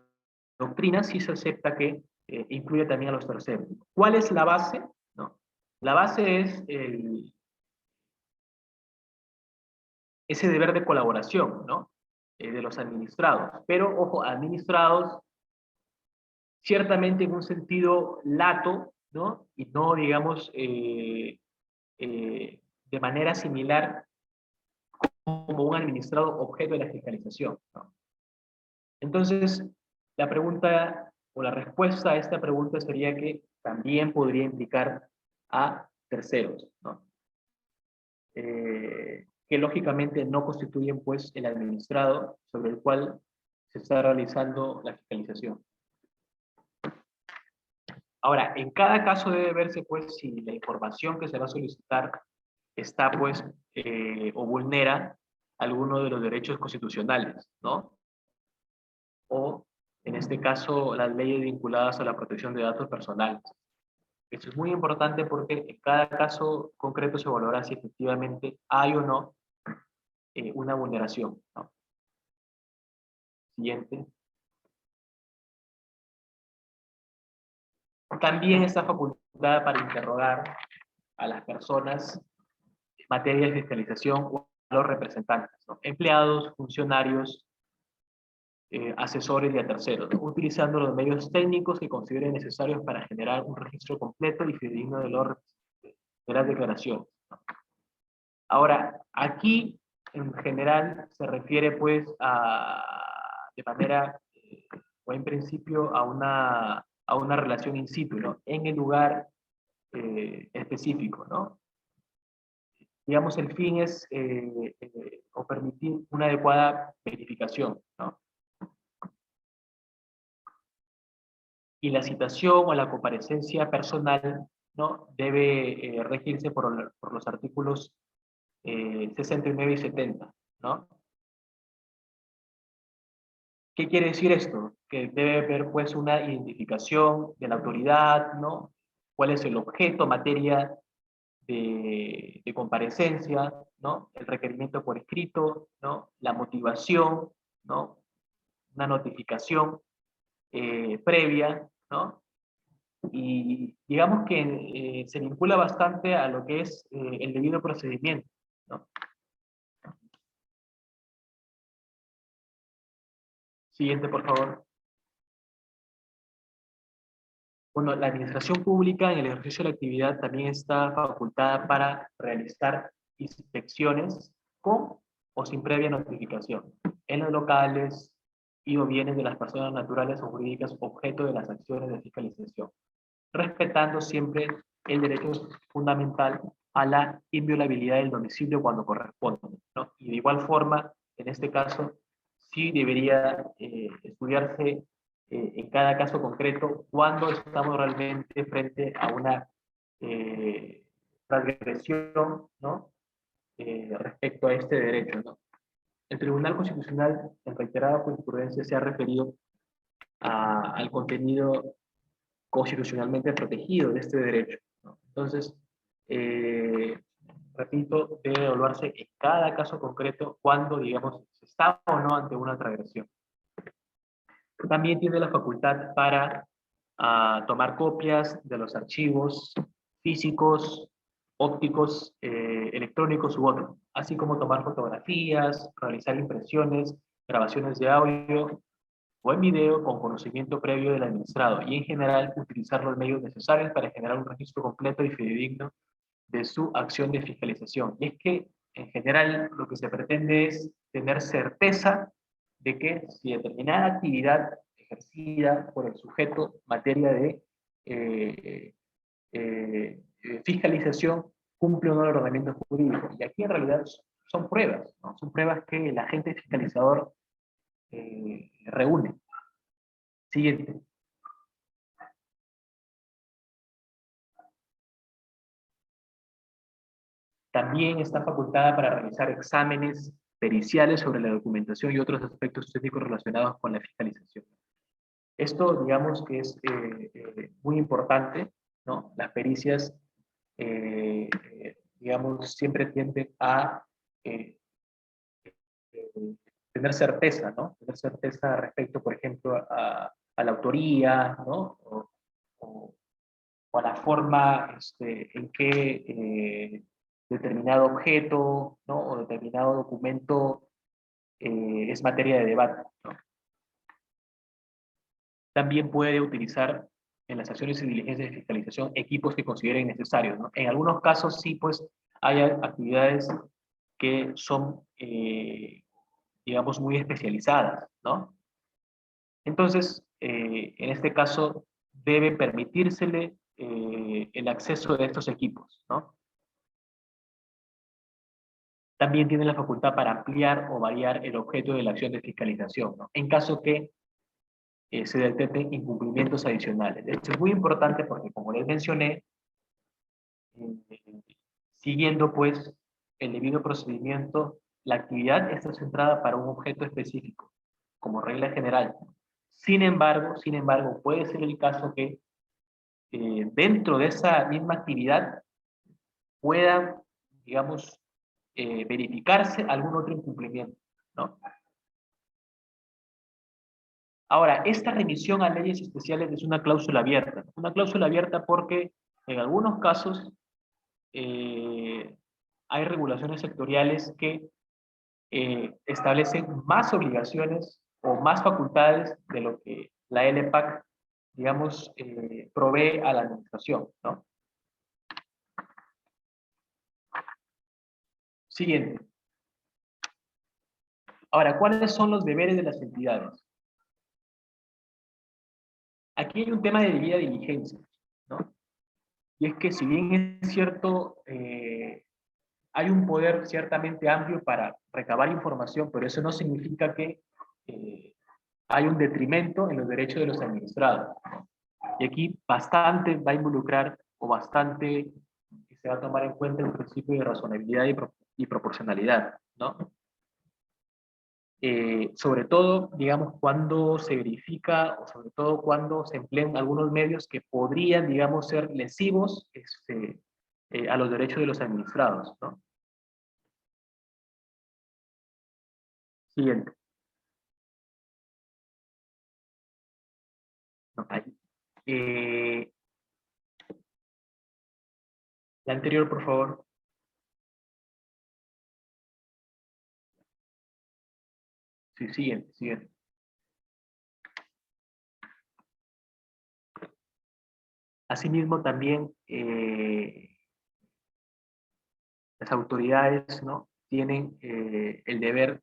doctrina sí se acepta que incluye también a los terceros. ¿Cuál es la base? ¿No? La base es ese deber de colaboración, ¿no? De los administrados. Pero, ojo, administrados ciertamente en un sentido lato, ¿no? Y no, digamos, de manera similar como un administrado objeto de la fiscalización, ¿no? Entonces, la pregunta o la respuesta a esta pregunta sería que también podría implicar a terceros, ¿no? Que lógicamente no constituyen pues el administrado sobre el cual se está realizando la fiscalización. Ahora, en cada caso debe verse pues si la información que se va a solicitar está pues o vulnera alguno de los derechos constitucionales, ¿no? O en este caso las leyes vinculadas a la protección de datos personales. Esto es muy importante porque en cada caso concreto se evaluará si efectivamente hay o no una vulneración, ¿no? Siguiente. También está facultada para interrogar a las personas en materia de fiscalización o a los representantes, ¿no? Empleados, funcionarios, asesores y a terceros, ¿no? Utilizando los medios técnicos que consideren necesarios para generar un registro completo y fidedigno de las declaraciones, ¿no? Ahora, aquí en general se refiere pues de manera o en principio a una relación in situ, ¿no? En el lugar específico, ¿no? Digamos, el fin es o permitir una adecuada verificación, ¿no? Y la citación o la comparecencia personal, ¿no? Debe regirse por los artículos 69 y 70, ¿no? ¿Qué quiere decir esto? Que debe haber pues una identificación de la autoridad, ¿no? ¿Cuál es el objeto, materia de comparecencia, ¿no? El requerimiento por escrito, ¿no? La motivación, ¿no? Una notificación previa, ¿no? Y digamos que se vincula bastante a lo que es el debido procedimiento, ¿no? Siguiente, por favor. Bueno, la administración pública en el ejercicio de la actividad también está facultada para realizar inspecciones con o sin previa notificación en los locales y o bienes de las personas naturales o jurídicas objeto de las acciones de fiscalización, respetando siempre el derecho fundamental a la inviolabilidad del domicilio cuando corresponde, ¿no? Y de igual forma, en este caso, sí debería estudiarse en cada caso concreto cuando estamos realmente frente a una transgresión, ¿no? Respecto a este derecho, ¿no? El Tribunal Constitucional en reiterada jurisprudencia se ha referido al contenido constitucionalmente protegido de este derecho, ¿no? Entonces, repito, debe evaluarse en cada caso concreto cuando, digamos, se está o no ante una transgresión. También tiene la facultad para tomar copias de los archivos físicos, ópticos, electrónicos u otros, así como tomar fotografías, realizar impresiones, grabaciones de audio o en video con conocimiento previo del administrado y en general utilizar los medios necesarios para generar un registro completo y fidedigno de su acción de fiscalización. Y es que en general lo que se pretende es tener certeza de que si determinada actividad ejercida por el sujeto en materia de fiscalización cumple o no el ordenamiento jurídico. Y aquí en realidad son pruebas, ¿no? Son pruebas que el agente fiscalizador reúne. Siguiente. También está facultada para realizar exámenes periciales sobre la documentación y otros aspectos técnicos relacionados con la fiscalización. Esto, digamos que es muy importante, ¿no? Las pericias, digamos, siempre tienden a tener certeza, ¿no? Tener certeza respecto, por ejemplo, a la autoría, ¿no? O a la forma en que determinado objeto, ¿no? O determinado documento es materia de debate, ¿no? También puede utilizar en las acciones y diligencias de fiscalización equipos que consideren necesarios, ¿no? En algunos casos sí, pues, hay actividades que son, digamos, muy especializadas, ¿no? Entonces, en este caso, debe permitírsele el acceso de estos equipos, ¿no? También tiene la facultad para ampliar o variar el objeto de la acción de fiscalización, ¿no? En caso que se detecten incumplimientos adicionales. Esto es muy importante porque, como les mencioné, siguiendo pues el debido procedimiento, la actividad está centrada para un objeto específico, como regla general. Sin embargo, puede ser el caso que dentro de esa misma actividad pueda, digamos, verificarse algún otro incumplimiento, ¿no? Ahora, esta remisión a leyes especiales es una cláusula abierta. Una cláusula abierta porque en algunos casos hay regulaciones sectoriales que establecen más obligaciones o más facultades de lo que la LPAC, digamos, provee a la administración, ¿no? Siguiente. Ahora, ¿cuáles son los deberes de las entidades? Aquí hay un tema de debida diligencia, ¿no? Y es que si bien es cierto, hay un poder ciertamente amplio para recabar información, pero eso no significa que hay un detrimento en los derechos de los administrados, ¿no? Y aquí bastante va a involucrar o bastante se va a tomar en cuenta el principio de razonabilidad y proporcionalidad, ¿no? Sobre todo, digamos, cuando se verifica o sobre todo cuando se emplean algunos medios que podrían, digamos, ser lesivos a los derechos de los administrados, ¿no? Siguiente. No, ahí. La anterior, por favor. Sí, siguiente, siguiente. Asimismo, también las autoridades, ¿no? Tienen el deber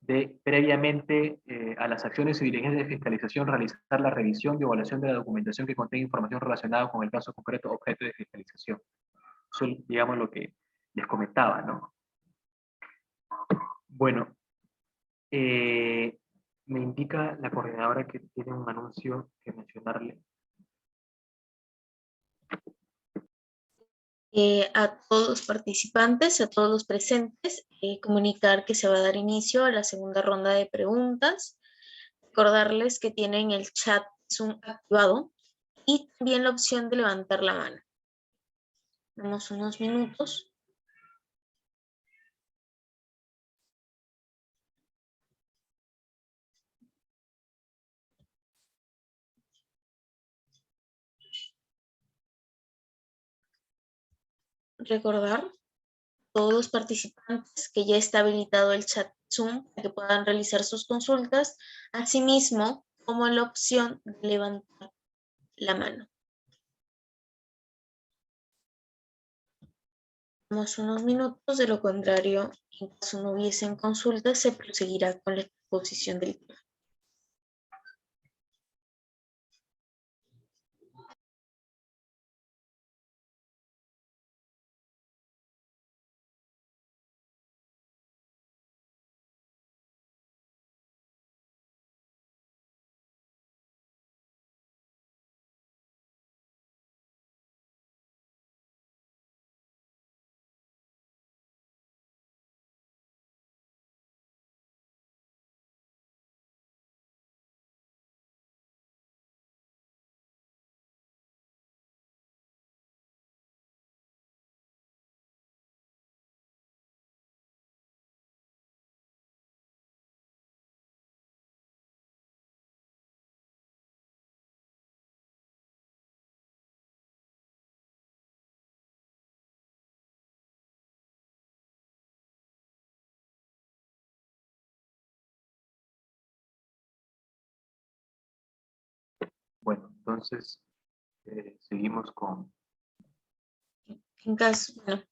de previamente a las acciones y diligencias de fiscalización realizar la revisión y evaluación de la documentación que contenga información relacionada con el caso concreto objeto de fiscalización. Eso es, digamos, lo que les comentaba, ¿no? Bueno, me indica la coordinadora que tiene un anuncio que mencionarle. A todos los participantes, a todos los presentes, comunicar que se va a dar inicio a la segunda ronda de preguntas. Recordarles que tienen el chat Zoom activado y también la opción de levantar la mano. Damos unos minutos. Recordar a todos los participantes que ya está habilitado el chat Zoom para que puedan realizar sus consultas, asimismo como la opción de levantar la mano. Damos unos minutos, de lo contrario, en caso no hubiesen consultas, se proseguirá con la exposición del tema. Bueno, entonces seguimos con... En caso, bueno,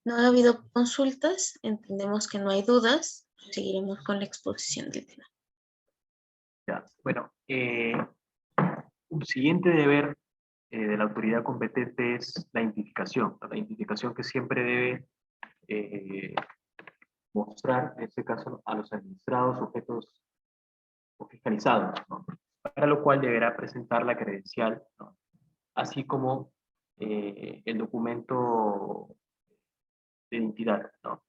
no ha habido consultas, entendemos que no hay dudas, seguiremos con la exposición del tema. Ya, bueno, un siguiente deber de la autoridad competente es la identificación, ¿no? La identificación que siempre debe mostrar, en este caso, a los administrados, sujetos o fiscalizados, ¿no? Para lo cual deberá presentar la credencial, ¿no? Así como el documento de identidad, ¿no?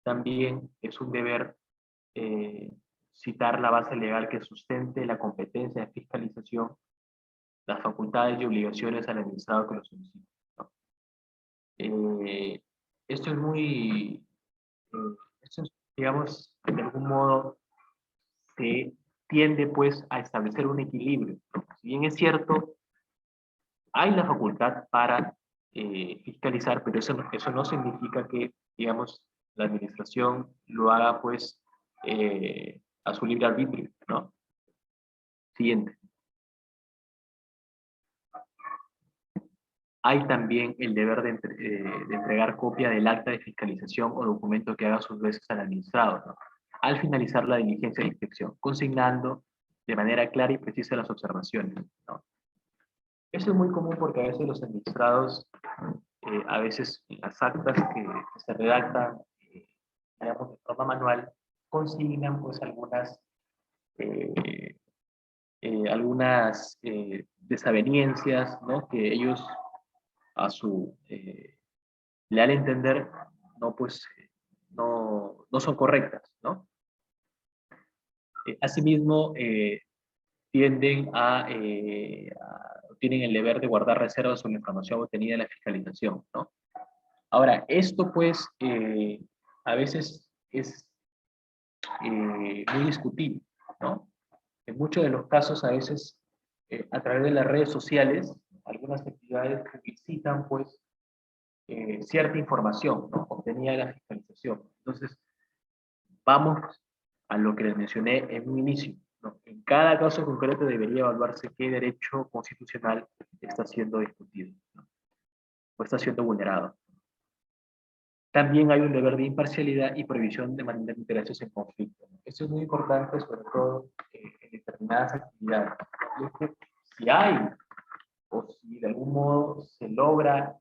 También es un deber citar la base legal que sustente la competencia de fiscalización, las facultades y obligaciones al administrado que lo solicita, ¿no? Esto es muy, esto es, digamos, de algún modo se tiende pues a establecer un equilibrio, ¿no? Si bien es cierto, hay la facultad para fiscalizar, pero eso no significa que, digamos, la administración lo haga pues a su libre arbitrio, ¿no? Siguiente. Hay también el deber de entregar copia del acta de fiscalización o documento que haga sus veces al administrado, ¿no? Al finalizar la diligencia de inspección, consignando de manera clara y precisa las observaciones, ¿no? Eso es muy común porque a veces los administrados, a veces en las actas que se redactan, digamos, de forma manual, consignan pues eh, algunas desavenencias, ¿no? Que ellos a su leal entender no, pues, no son correctas, ¿no? Asimismo, tienen el deber de guardar reservas sobre la información obtenida en la fiscalización, ¿no? Ahora, esto pues a veces es muy discutible, ¿no? En muchos de los casos, a veces, a través de las redes sociales, algunas entidades publicitan pues cierta información, ¿no? Obtenida de la fiscalización. Entonces, vamos a lo que les mencioné en un inicio, ¿no? En cada caso concreto debería evaluarse qué derecho constitucional está siendo discutido, ¿no? O está siendo vulnerado. También hay un deber de imparcialidad y prohibición de mantener intereses en conflicto, ¿no? Esto es muy importante, sobre todo en determinadas actividades, ¿no? Y es que si hay, o si de algún modo se logra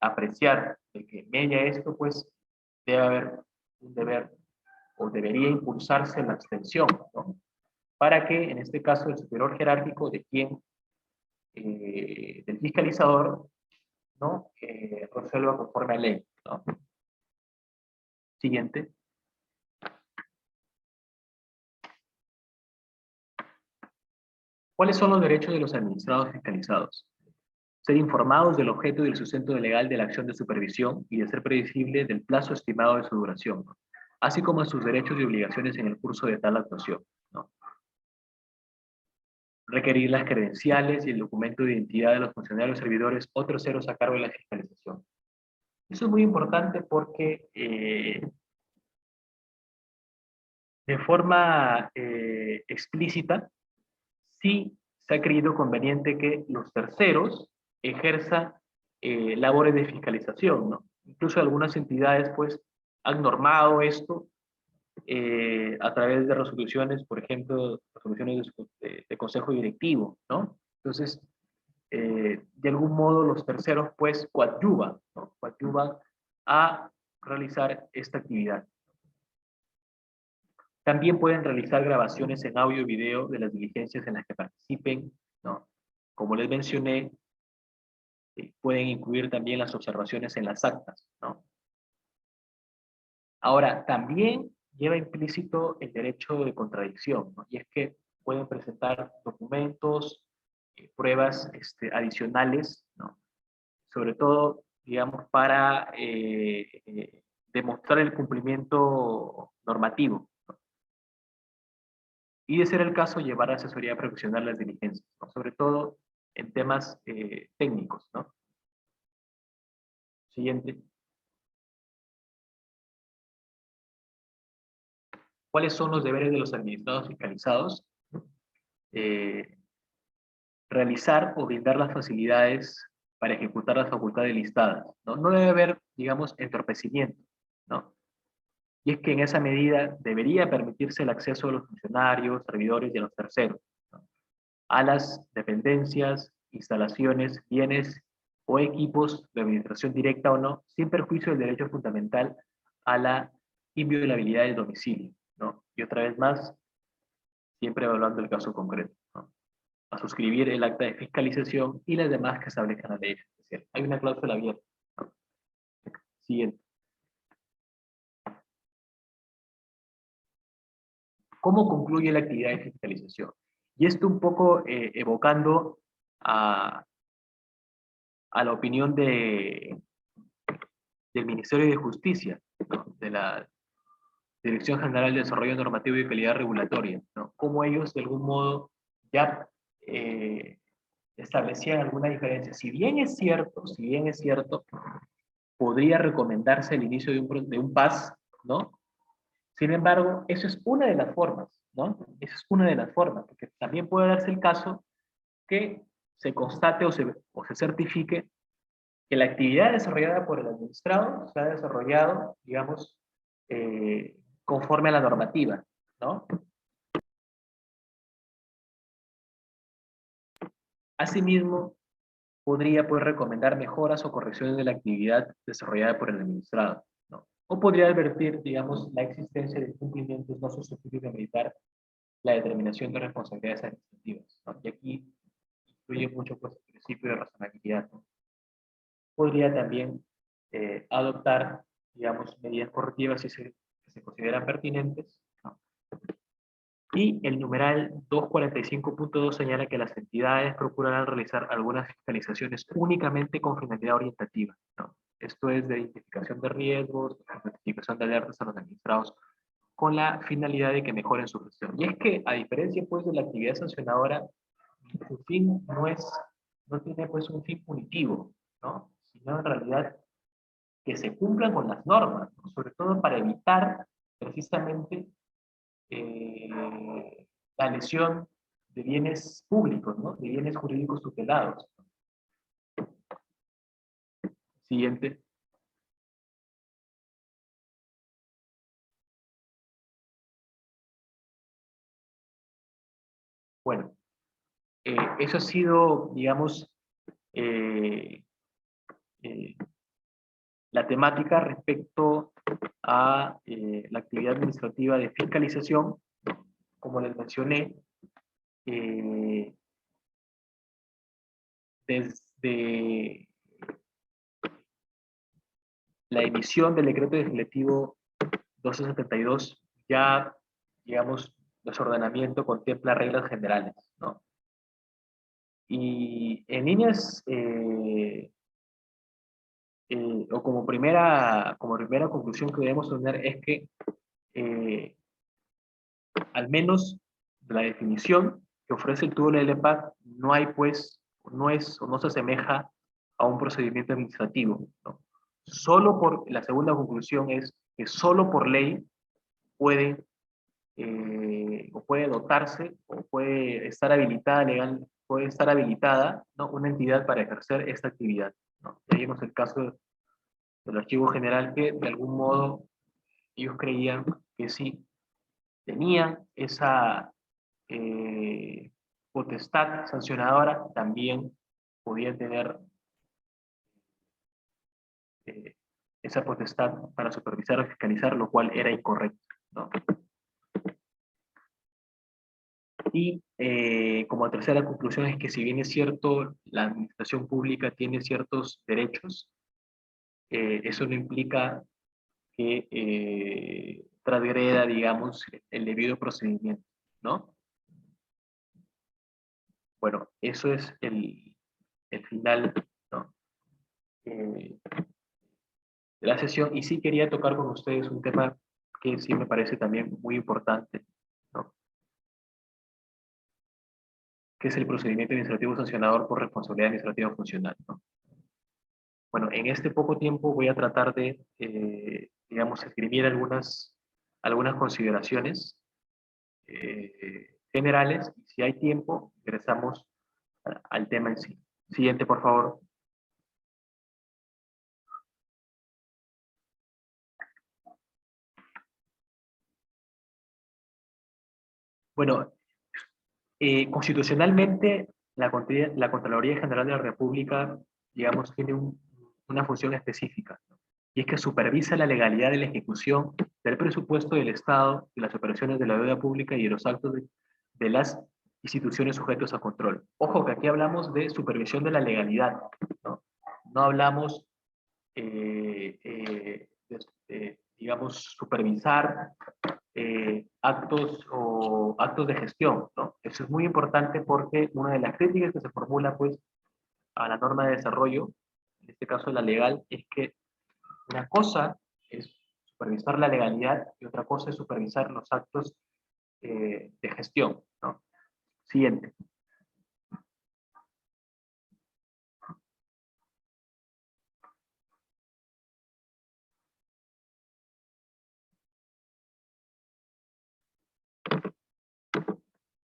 apreciar de que media esto, pues debe haber un deber o debería impulsarse la abstención, ¿no? Para que, en este caso, el superior jerárquico de quien, del fiscalizador, ¿no? Resuelva conforme a ley, ¿no? Siguiente. ¿Cuáles son los derechos de los administrados fiscalizados? Ser informados del objeto y del sustento legal de la acción de supervisión y de ser previsible del plazo estimado de su duración, ¿no? Así como sus derechos y obligaciones en el curso de tal actuación, ¿no? Requerir las credenciales y el documento de identidad de los funcionarios, servidores o terceros a cargo de la fiscalización. Eso es muy importante porque de forma explícita sí se ha creído conveniente que los terceros ejerzan labores de fiscalización, ¿no? Incluso algunas entidades pues han normado esto a través de resoluciones, por ejemplo, resoluciones de consejo directivo, ¿no? Entonces, de algún modo los terceros pues coadyuvan, ¿no? Coadyuvan a realizar esta actividad. También pueden realizar grabaciones en audio y video de las diligencias en las que participen, ¿no? Como les mencioné, pueden incluir también las observaciones en las actas, ¿no? Ahora, también lleva implícito el derecho de contradicción, ¿no? Y es que pueden presentar documentos, pruebas adicionales, ¿no? Sobre todo, digamos, para demostrar el cumplimiento normativo, ¿no? Y de ser el caso, llevar a asesoría profesional las diligencias, ¿no? Sobre todo en temas técnicos, ¿no? Siguiente. ¿Cuáles son los deberes de los administrados fiscalizados? Eh, Realizar o brindar las facilidades para ejecutar las facultades listadas, ¿no? No debe haber, digamos, entorpecimiento, ¿no? Y es que en esa medida debería permitirse el acceso de los funcionarios, servidores y a los terceros, ¿no? a las dependencias, instalaciones, bienes o equipos de administración directa o no, sin perjuicio del derecho fundamental a la inviolabilidad del domicilio, ¿no? Y otra vez más, siempre evaluando el caso concreto, ¿no? A suscribir el acta de fiscalización y las demás que establezcan la ley especial. Hay una cláusula abierta, ¿no? Siguiente. ¿Cómo concluye la actividad de fiscalización? Y esto un poco evocando a la opinión del Ministerio de Justicia, ¿no? De la Dirección General de Desarrollo Normativo y Calidad Regulatoria, ¿no? Cómo ellos de algún modo ya establecían alguna diferencia. Si bien es cierto, podría recomendarse el inicio de un PAS, ¿no? Sin embargo, eso es una de las formas, ¿no? Esa es una de las formas, porque también puede darse el caso que se constate o se certifique que la actividad desarrollada por el administrado se ha desarrollado, digamos, conforme a la normativa, ¿no? Asimismo, podría pues, recomendar mejoras o correcciones de la actividad desarrollada por el administrado, ¿no? O podría advertir, digamos, la existencia de incumplimientos no susceptibles de meditar la determinación de responsabilidades administrativas, ¿no? Y aquí incluye mucho pues, el principio de razonabilidad, ¿no? Podría también adoptar, digamos, medidas correctivas si se consideran pertinentes, ¿no? Y el numeral 245.2 señala que las entidades procurarán realizar algunas fiscalizaciones únicamente con finalidad orientativa, ¿no? Esto es de identificación de riesgos, notificación de alertas a los administrados, con la finalidad de que mejoren su gestión. Y es que, a diferencia pues, de la actividad sancionadora, su fin no tiene pues, un fin punitivo, ¿no? Sino en realidad que se cumplan con las normas, ¿no? Sobre todo para evitar precisamente la lesión de bienes públicos, ¿no? De bienes jurídicos tutelados. Siguiente. Bueno, eso ha sido, digamos, eh, eh, la temática respecto a la actividad administrativa de fiscalización. Como les mencioné, desde la emisión del decreto legislativo 1272, ya, digamos, nuestro ordenamiento contempla reglas generales, ¿no? Y en líneas, o como primera conclusión que debemos tener es que, al menos de la definición que ofrece el TUDO de la LPAC, no hay, pues, no es o no se asemeja a un procedimiento administrativo, ¿no? La segunda conclusión es que solo por ley puede o puede dotarse o puede estar habilitada puede estar habilitada, ¿no? Una entidad para ejercer esta actividad, ¿no? Y ahí vemos el caso del Archivo General que de algún modo ellos creían que sí tenían esa potestad sancionadora, también podían tener eh, esa potestad para supervisar o fiscalizar, lo cual era incorrecto, ¿no? Y como tercera conclusión es que si bien es cierto, la administración pública tiene ciertos derechos, eso no implica que transgreda, digamos, el debido procedimiento, ¿no? Bueno, eso es el final, ¿no? de la sesión, y sí quería tocar con ustedes un tema que sí me parece también muy importante, ¿no? Que es el procedimiento administrativo sancionador por responsabilidad administrativa funcional, ¿no? Bueno, en este poco tiempo voy a tratar de, digamos, escribir algunas consideraciones generales, y si hay tiempo, ingresamos al tema en sí. Siguiente, por favor. Bueno, Constitucionalmente, la Contraloría General de la República, digamos, tiene una función específica, ¿no? Y es que supervisa la legalidad de la ejecución del presupuesto del Estado, de las operaciones de la deuda pública y de los actos de las instituciones sujetos a control. Ojo, que aquí hablamos de supervisión de la legalidad, ¿no? No hablamos, digamos, supervisar actos de gestión, ¿no? Eso es muy importante porque una de las críticas que se formula, pues, a la norma de desarrollo, en este caso la legal, es que una cosa es supervisar la legalidad y otra cosa es supervisar los actos de gestión, ¿no? Siguiente.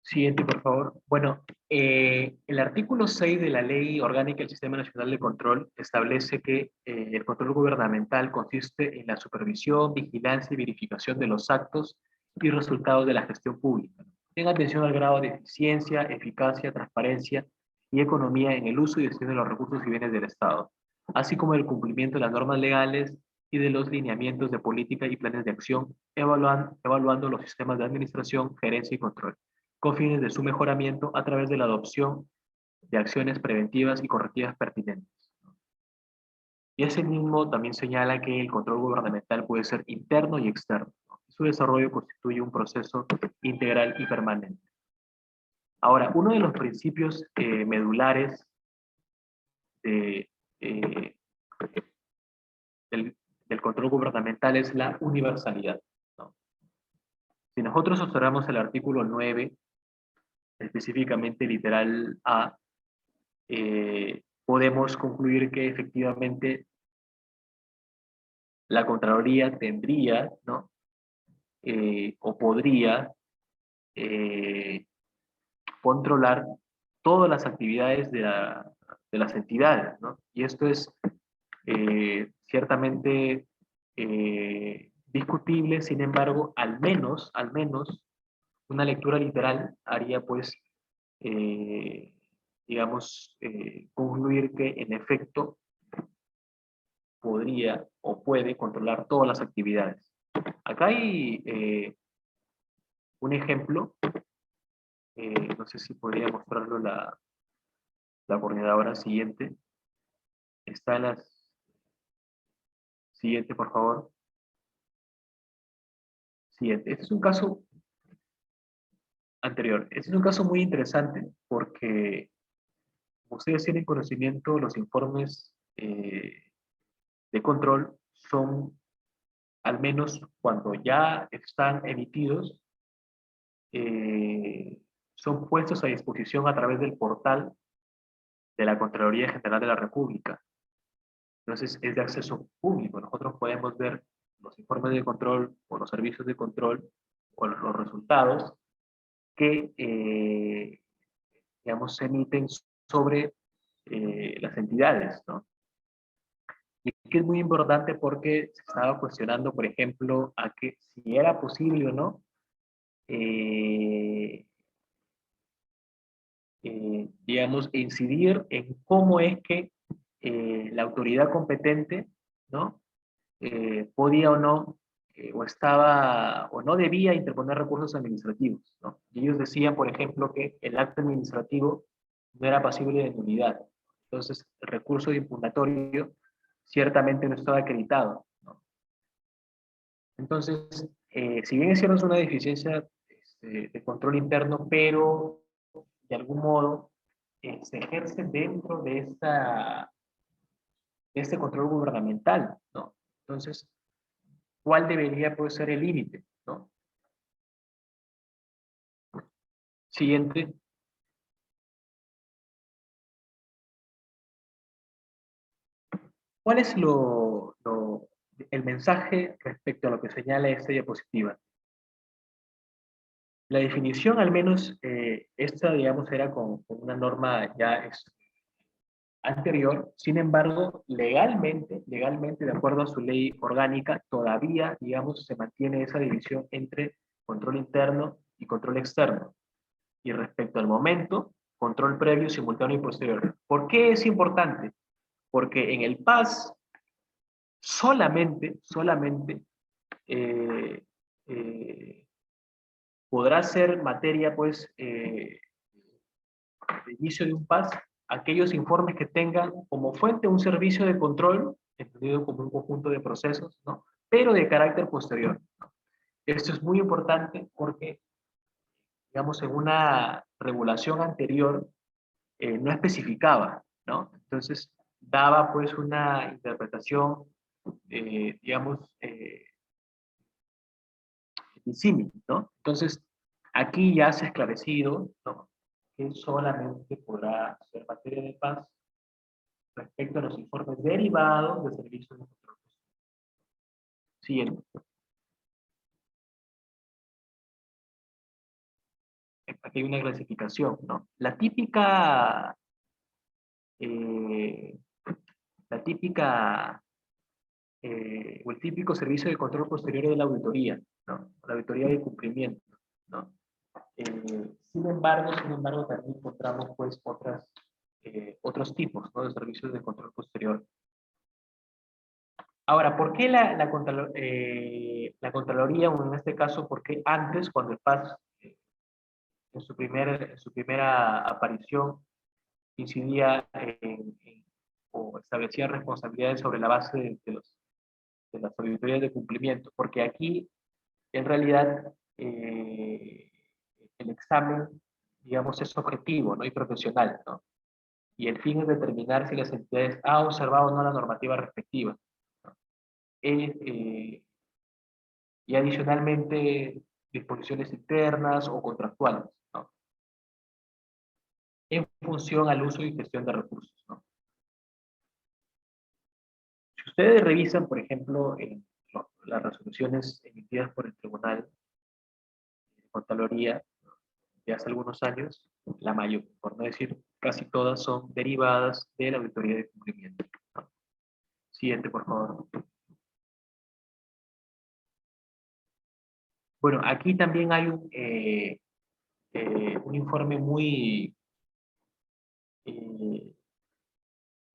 Siguiente, por favor. Bueno, el artículo 6 de la Ley Orgánica del Sistema Nacional de Control establece que el control gubernamental consiste en la supervisión, vigilancia y verificación de los actos y resultados de la gestión pública. Tenga atención al grado de eficiencia, eficacia, transparencia y economía en el uso y gestión de los recursos y bienes del Estado, así como el cumplimiento de las normas legales y de los lineamientos de política y planes de acción, evaluando los sistemas de administración, gerencia y control con fines de su mejoramiento a través de la adopción de acciones preventivas y correctivas pertinentes. Y asimismo también señala que el control gubernamental puede ser interno y externo. Su desarrollo constituye un proceso integral y permanente. Ahora, uno de los principios medulares de, eh, del control gubernamental es la universalidad, ¿no? Si nosotros observamos el artículo 9, específicamente literal A, podemos concluir que efectivamente la Contraloría tendría, ¿no? O podría controlar todas las actividades de las entidades, ¿no? Y esto es ciertamente discutible, sin embargo, al menos, una lectura literal haría, pues, digamos, concluir que en efecto podría o puede controlar todas las actividades. Acá hay un ejemplo, no sé si podría mostrarlo la coordinadora siguiente. Está en la siguiente, por favor. Siguiente. Este es un caso anterior. Este es un caso muy interesante porque ustedes tienen conocimiento, los informes de control son, al menos cuando ya están emitidos, son puestos a disposición a través del portal de la Contraloría General de la República. Entonces es de acceso público. Nosotros podemos ver los informes de control o los servicios de control o los resultados que, digamos, se emiten sobre las entidades, ¿no? Y que es muy importante porque se estaba cuestionando, por ejemplo, a que si era posible o no digamos, incidir en cómo es que la autoridad competente, ¿no? Podía o no, o estaba, o no debía interponer recursos administrativos, ¿no? Y ellos decían, por ejemplo, que el acto administrativo no era pasible de nulidad. Entonces, el recurso impugnatorio ciertamente no estaba acreditado, ¿no? Entonces, si bien es cierto, es una deficiencia de control interno, pero de algún modo se ejerce dentro de este control gubernamental, ¿no? Entonces, ¿cuál debería pues, ser el límite, ¿no? Siguiente. ¿Cuál es el mensaje respecto a lo que señala esta diapositiva? La definición, al menos, esta, digamos, era con una norma ya anterior, sin embargo, legalmente, de acuerdo a su ley orgánica, todavía, digamos, se mantiene esa división entre control interno y control externo. Y respecto al momento, control previo, simultáneo y posterior. ¿Por qué es importante? Porque en el PAS solamente eh, eh, podrá ser materia, pues, de inicio de un PAS, aquellos informes que tengan como fuente un servicio de control, entendido como un conjunto de procesos, ¿no? Pero de carácter posterior, ¿no? Esto es muy importante porque, digamos, en una regulación anterior no especificaba, ¿no? Entonces, daba pues una interpretación, digamos, disímil, ¿no? Entonces, aquí ya se ha esclarecido, ¿no?, que solamente podrá ser materia de paz respecto a los informes derivados de servicios de control. Siguiente. Aquí hay una clasificación, ¿no? Eh, la típica o el típico servicio de control posterior de la auditoría, ¿no? La auditoría de cumplimiento, ¿no? Sin embargo, también encontramos pues otros tipos, ¿no?, de servicios de control posterior. Ahora, ¿por qué la Contraloría, o en este caso, por qué antes, cuando el PAS en su primera aparición incidía o establecía responsabilidades sobre la base de las auditorías de cumplimiento? Porque aquí, en realidad, el examen, digamos, es objetivo, ¿no?, y profesional, ¿no? Y el fin es determinar si las entidades han observado o no la normativa respectiva, ¿no? Y adicionalmente, disposiciones internas o contractuales, ¿no?, en función al uso y gestión de recursos, ¿no? Si ustedes revisan, por ejemplo, las resoluciones emitidas por el Tribunal de Contraloría de hace algunos años, la mayor, por no decir casi todas, son derivadas de la auditoría de cumplimiento, ¿no? Siguiente, por favor. Bueno, aquí también hay un informe eh,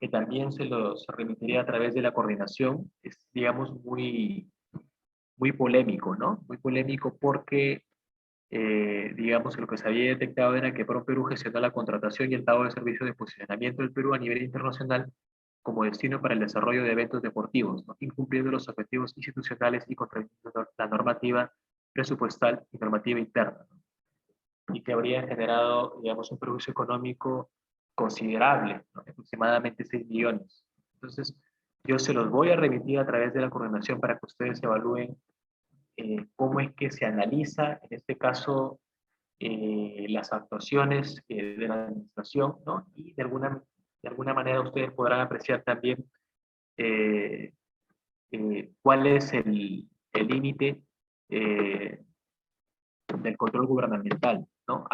que también se remitiría a través de la coordinación. Es, digamos, muy polémico, ¿no? Muy polémico porque, digamos, que lo que se había detectado era que ProPerú gestionó la contratación y el pago de servicios de posicionamiento del Perú a nivel internacional como destino para el desarrollo de eventos deportivos, ¿no?, incumpliendo los objetivos institucionales y contraviniendo la normativa presupuestal y normativa interna, ¿no?, y que habría generado, digamos, un perjuicio económico considerable, ¿no?, aproximadamente 6 millones. Entonces, yo se los voy a remitir a través de la coordinación para que ustedes evalúen cómo es que se analiza, en este caso, las actuaciones de la administración, ¿no? Y de alguna manera ustedes podrán apreciar también eh, cuál es el límite del control gubernamental, ¿no?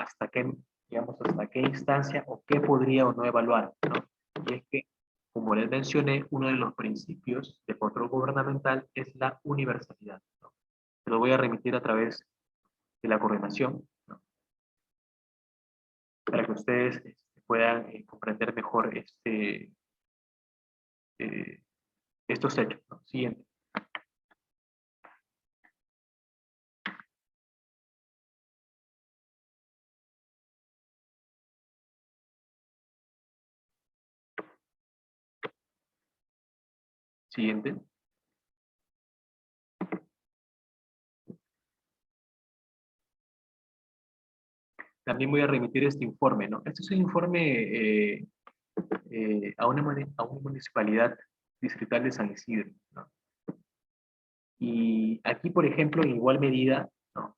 Digamos, hasta qué instancia o qué podría o no evaluar, ¿no? Y es que, como les mencioné, uno de los principios de control gubernamental es la universalidad, ¿no? Se lo voy a remitir a través de la coordinación, ¿no?, para que ustedes puedan comprender mejor eh, estos hechos, ¿no? Siguiente. Siguiente. También voy a remitir este informe, ¿no? Este es un informe a una municipalidad distrital de San Isidro, ¿no? Y aquí, por ejemplo, en igual medida, ¿no?,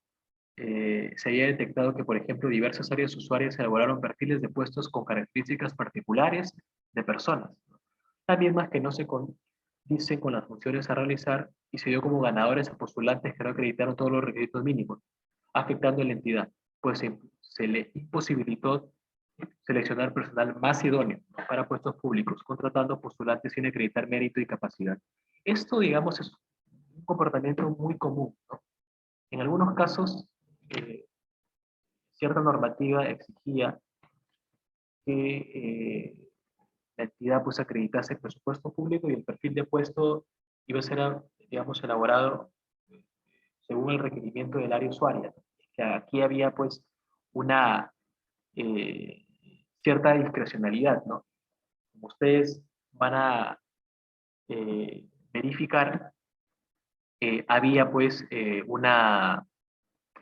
se había detectado que, por ejemplo, diversas áreas usuarias elaboraron perfiles de puestos con características particulares de personas, ¿no?, también más que no se condicen con las funciones a realizar, y se dio como ganadores a postulantes que no acreditaron todos los requisitos mínimos, afectando a la entidad, pues se le imposibilitó seleccionar personal más idóneo, ¿no?, para puestos públicos, contratando postulantes sin acreditar mérito y capacidad. Esto, digamos, es un comportamiento muy común, ¿no? En algunos casos cierta normativa exigía que la entidad pues acreditase el presupuesto público y el perfil de puesto iba a ser, digamos, elaborado según el requerimiento del área usuaria. Que aquí había pues una cierta discrecionalidad, ¿no? Como ustedes van a verificar, había pues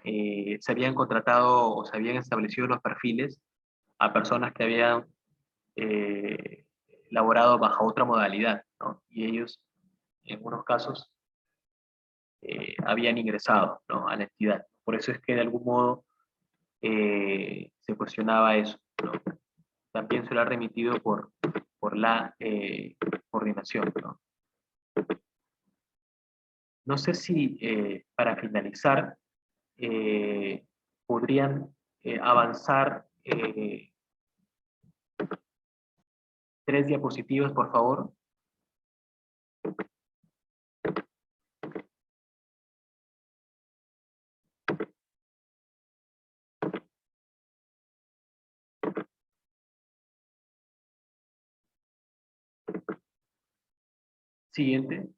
se habían contratado o se habían establecido los perfiles a personas que habían laborado bajo otra modalidad, ¿no? Y ellos, en algunos casos, habían ingresado, ¿no?, a la entidad. Por eso es que de algún modo se cuestionaba eso, ¿no? También se lo ha remitido por la coordinación, ¿no? No sé si para finalizar podrían avanzar 3 diapositivas, por favor. Siguiente.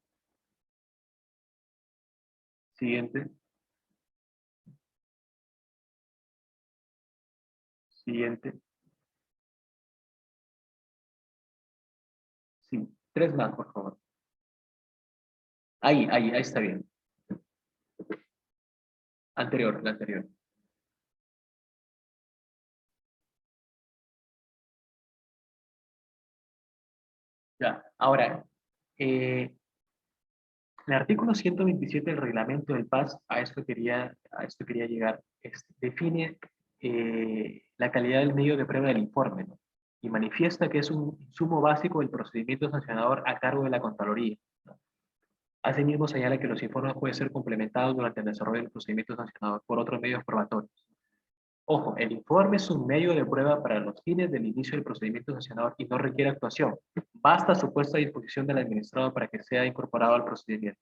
Siguiente. Siguiente. Sí, 3 más, por favor. Ahí está bien. Anterior, la anterior. Ya, ahora, el artículo 127 del reglamento del PAS, a esto quería llegar, define la calidad del medio de prueba del informe, ¿no? Y manifiesta que es un insumo básico del procedimiento sancionador a cargo de la Contraloría, ¿no? Asimismo, señala que los informes pueden ser complementados durante el desarrollo del procedimiento sancionador por otros medios probatorios. Ojo, el informe es un medio de prueba para los fines del inicio del procedimiento sancionador y no requiere actuación. Basta su puesta a disposición del administrado para que sea incorporado al procedimiento.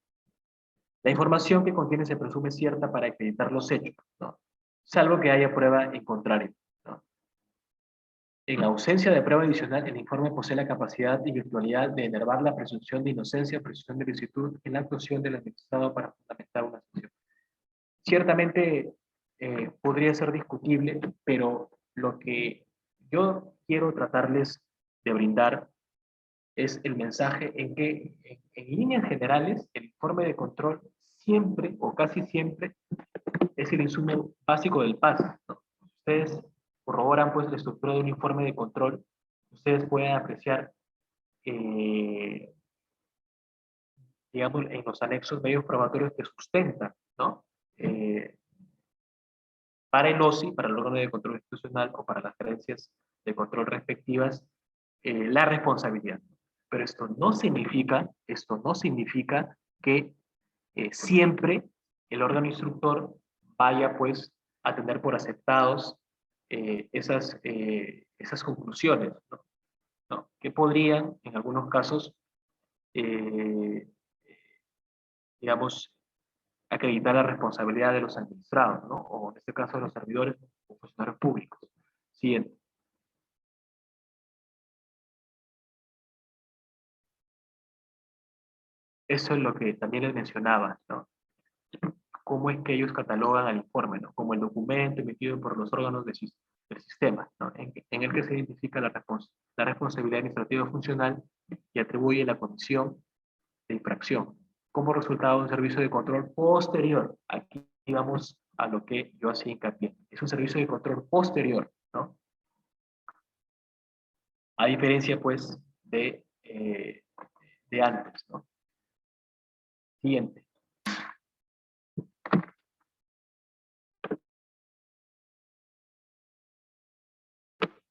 La información que contiene se presume cierta para acreditar los hechos, ¿no?, salvo que haya prueba en contrario, ¿no? En la ausencia de prueba adicional, el informe posee la capacidad y virtualidad de enervar la presunción de inocencia, presunción de ilicitud en la actuación del administrado para fundamentar una sanción. Ciertamente podría ser discutible, pero lo que yo quiero tratarles de brindar es el mensaje en que, en líneas generales, el informe de control siempre o casi siempre es el insumo básico del PAS, ¿no? Ustedes corroboran pues la estructura de un informe de control, ustedes pueden apreciar, digamos, en los anexos medios probatorios que sustentan, ¿no? Para el OSI, para el órgano de control institucional o para las gerencias de control respectivas, la responsabilidad. Pero esto no significa que siempre el órgano instructor vaya pues a tener por aceptados esas conclusiones, ¿no? ¿No? Que podrían, en algunos casos, eh, digamos, acreditar la responsabilidad de los administrados, ¿no?, o en este caso de los servidores o funcionarios públicos. Siguiente. Eso es lo que también les mencionaba, ¿no? Cómo es que ellos catalogan al informe, ¿no?, como el documento emitido por los órganos del sistema, ¿no?, en el que se identifica la responsabilidad administrativa funcional y atribuye la condición de infracción como resultado de un servicio de control posterior. Aquí vamos a lo que yo hacía hincapié. Es un servicio de control posterior, ¿no? A diferencia, pues, de antes, ¿no? Siguiente.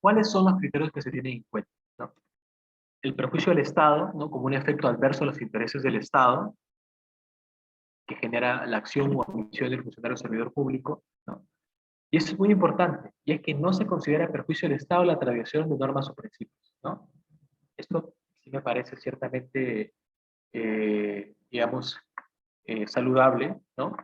¿Cuáles son los criterios que se tienen en cuenta, ¿no? El perjuicio del Estado, ¿no?, como un efecto adverso a los intereses del Estado, que genera la acción o omisión del funcionario o servidor público, ¿no? Y esto es muy importante, y es que no se considera perjuicio del Estado la transgresión de normas o principios, ¿no? Esto sí me parece ciertamente, digamos, saludable, ¿no?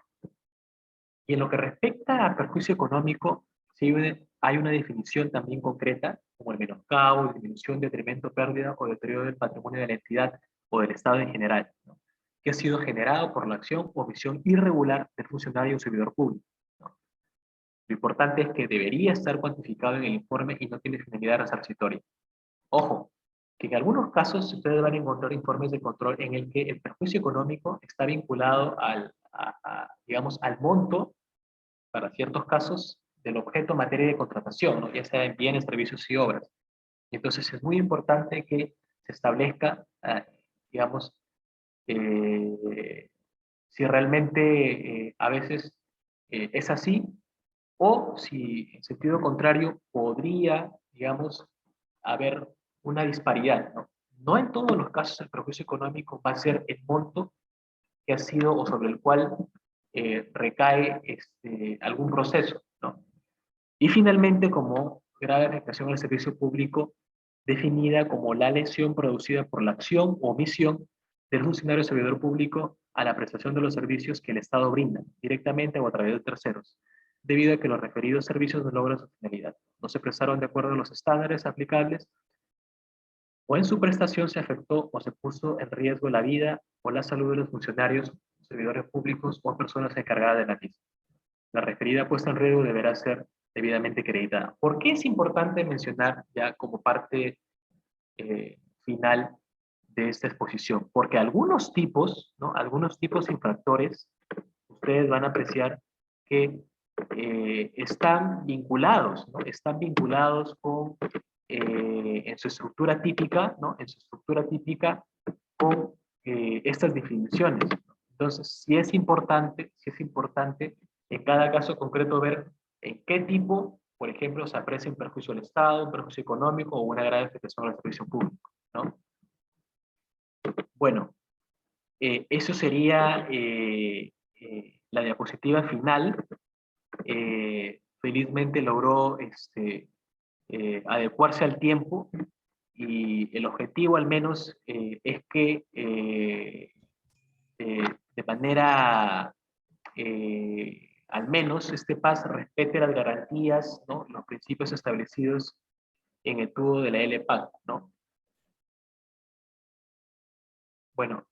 Y en lo que respecta a perjuicio económico, si hay una definición también concreta, como el menoscabo, disminución, detrimento, pérdida o deterioro del patrimonio de la entidad o del Estado en general, ¿no? Que ha sido generado por la acción o omisión irregular del funcionario o servidor público, ¿no? Lo importante es que debería estar cuantificado en el informe y no tiene finalidad resarcitoria. Ojo, que en algunos casos ustedes van a encontrar informes de control en el que el perjuicio económico está vinculado digamos, al monto, para ciertos casos, del objeto materia de contratación, ¿no? Ya sea en bienes, servicios y obras. Entonces es muy importante que se establezca, digamos, si realmente a veces es así, o si en sentido contrario podría, digamos, haber una disparidad, ¿no? No en todos los casos el perjuicio económico va a ser el monto que ha sido o sobre el cual recae algún proceso, ¿no? Y finalmente, como grave afectación al servicio público, definida como la lesión producida por la acción o omisión del funcionario o servidor público a la prestación de los servicios que el Estado brinda, directamente o a través de terceros, debido a que los referidos servicios no logran su finalidad, no se prestaron de acuerdo a los estándares aplicables, o en su prestación se afectó o se puso en riesgo la vida o la salud de los funcionarios, servidores públicos o personas encargadas de la misma. La referida puesta en riesgo deberá ser debidamente acreditada. ¿Por qué es importante mencionar ya como parte final de esta exposición? Porque algunos tipos, ¿no? Algunos tipos infractores, ustedes van a apreciar que están vinculados, ¿no? Están vinculados con, en su estructura típica, ¿no? En su estructura típica con estas definiciones. Entonces, sí es importante en cada caso concreto ver en qué tipo, por ejemplo, se aprecia un perjuicio al Estado, un perjuicio económico o una grave afectación al servicio público, ¿no? Bueno, eso sería la diapositiva final. Felizmente logró adecuarse al tiempo y el objetivo al menos es que de manera, al menos este PAS respete las garantías, ¿no? Los principios establecidos en el tubo de la LPAC, ¿no? Bueno,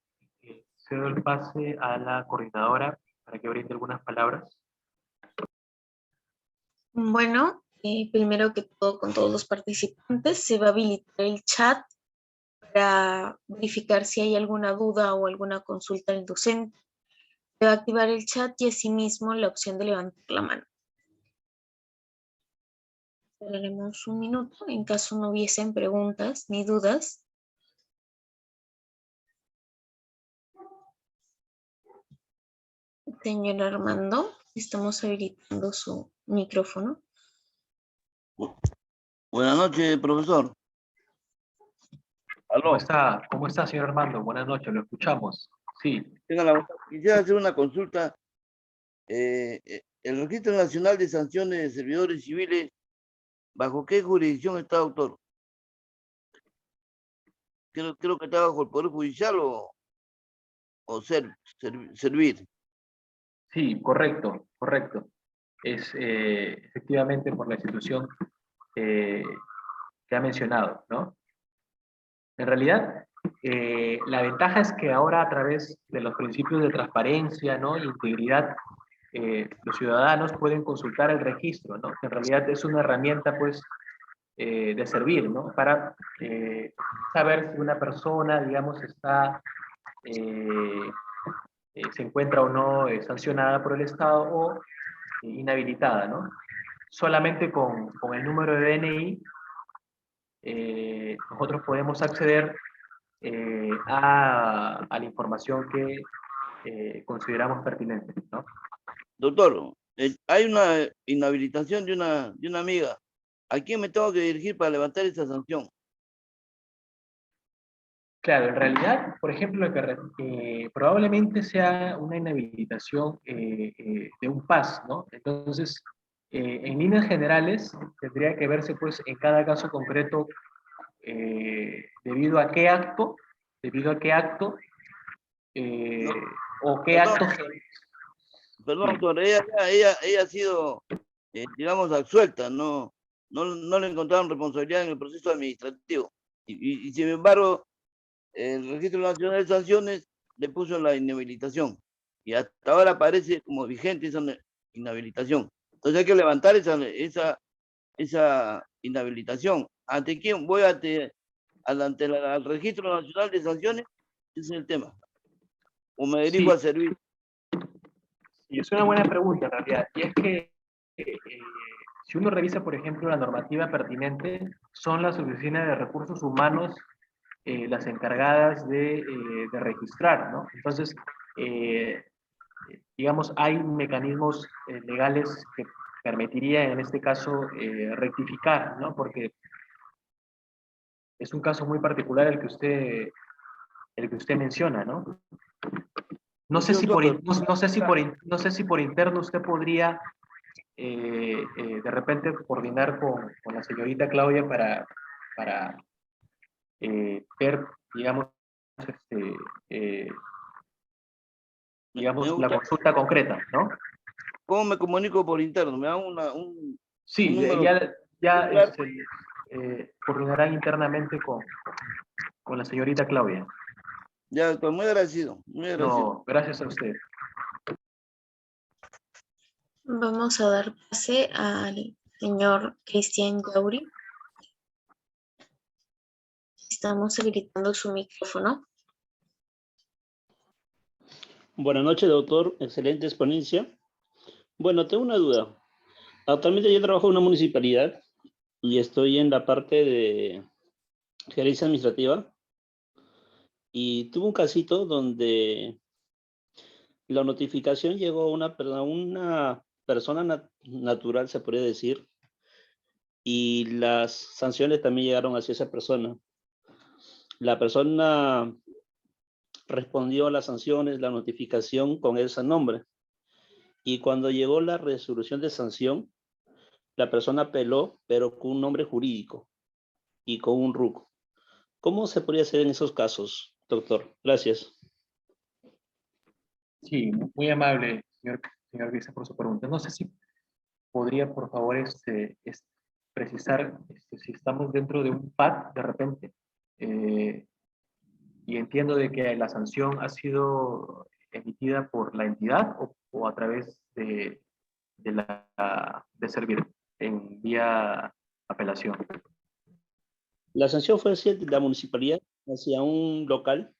cedo el pase a la coordinadora para que brinde algunas palabras. Bueno, primero que todo, con todos los participantes, se va a habilitar el chat para verificar si hay alguna duda o alguna consulta del docente. Se va a activar el chat y asimismo la opción de levantar la mano. Esperaremos un minuto en caso no hubiesen preguntas ni dudas. Señor Armando, estamos habilitando su micrófono. Buenas noches, profesor. ¿Cómo Aló. ¿Cómo está, señor Armando? Buenas noches, lo escuchamos. Sí. Quisiera hacer una consulta. El Registro Nacional de Sanciones de Servidores Civiles, ¿bajo qué jurisdicción está, doctor? Creo que está bajo el Poder Judicial o servir. Sí, correcto, correcto. Es efectivamente por la institución que ha mencionado, ¿no? En realidad, la ventaja es que ahora a través de los principios de transparencia, ¿no? Y integridad, los ciudadanos pueden consultar el registro, ¿no? Que en realidad es una herramienta, pues, de servir, ¿no? Para saber si una persona, digamos, se encuentra o no sancionada por el Estado o inhabilitada, ¿no? Solamente con el número de DNI nosotros podemos acceder a la información que consideramos pertinente, ¿no? Doctor, hay una inhabilitación de una amiga. ¿A quién me tengo que dirigir para levantar esa sanción? Claro, en realidad, por ejemplo, probablemente sea una inhabilitación de un PAS, ¿no? Entonces, en líneas generales, tendría que verse, pues, en cada caso concreto, debido a qué acto, o qué Perdón, acto... perdón, doctor, ella ha sido digamos, absuelta, no le encontraron responsabilidad en el proceso administrativo. Y sin embargo, el Registro Nacional de Sanciones le puso la inhabilitación. Y hasta ahora aparece como vigente esa inhabilitación. Entonces hay que levantar esa inhabilitación. ¿Ante quién? Voy al Registro Nacional de Sanciones. Ese es el tema. O me dirijo Sí, al servicio. y es una buena pregunta en realidad. Y es que si uno revisa, por ejemplo, la normativa pertinente, son las oficinas de recursos humanos las encargadas de registrar, ¿no? Entonces, digamos, hay mecanismos legales que permitirían en este caso rectificar, ¿no? Porque es un caso muy particular el que usted menciona, ¿no? No sé si por, no sé si por interno usted podría de repente coordinar con la señorita Claudia para ver, digamos, este, eh, Me digamos, la gusta. consulta concreta, ¿no? ¿Cómo me comunico por interno? ¿Me da un Sí, número ya celular? coordinarán internamente con la señorita Claudia. Ya, doctor, muy agradecido, muy agradecido. No, gracias a usted. Vamos a dar pase al señor Cristian Yauri. Estamos habilitando su micrófono. Buenas noches, doctor. Excelente exponencia. Bueno, tengo una duda. Actualmente yo trabajo en una municipalidad y estoy en la parte de gerencia administrativa y tuve un casito donde la notificación llegó a una persona natural, se podría decir, y las sanciones también llegaron hacia esa persona. La persona respondió a las sanciones, la notificación con ese nombre. Y cuando llegó la resolución de sanción, la persona apeló, pero con un nombre jurídico y con un RUC. ¿Cómo se podría hacer en esos casos, doctor? Gracias. Sí, muy amable, señor Vice, por su pregunta. No sé si podría, por favor, precisar si estamos dentro de un PAD de repente. Eh, y entiendo de que la sanción ha sido emitida por la entidad o a través de servir en vía apelación. La sanción fue hacia la municipalidad, hacia un local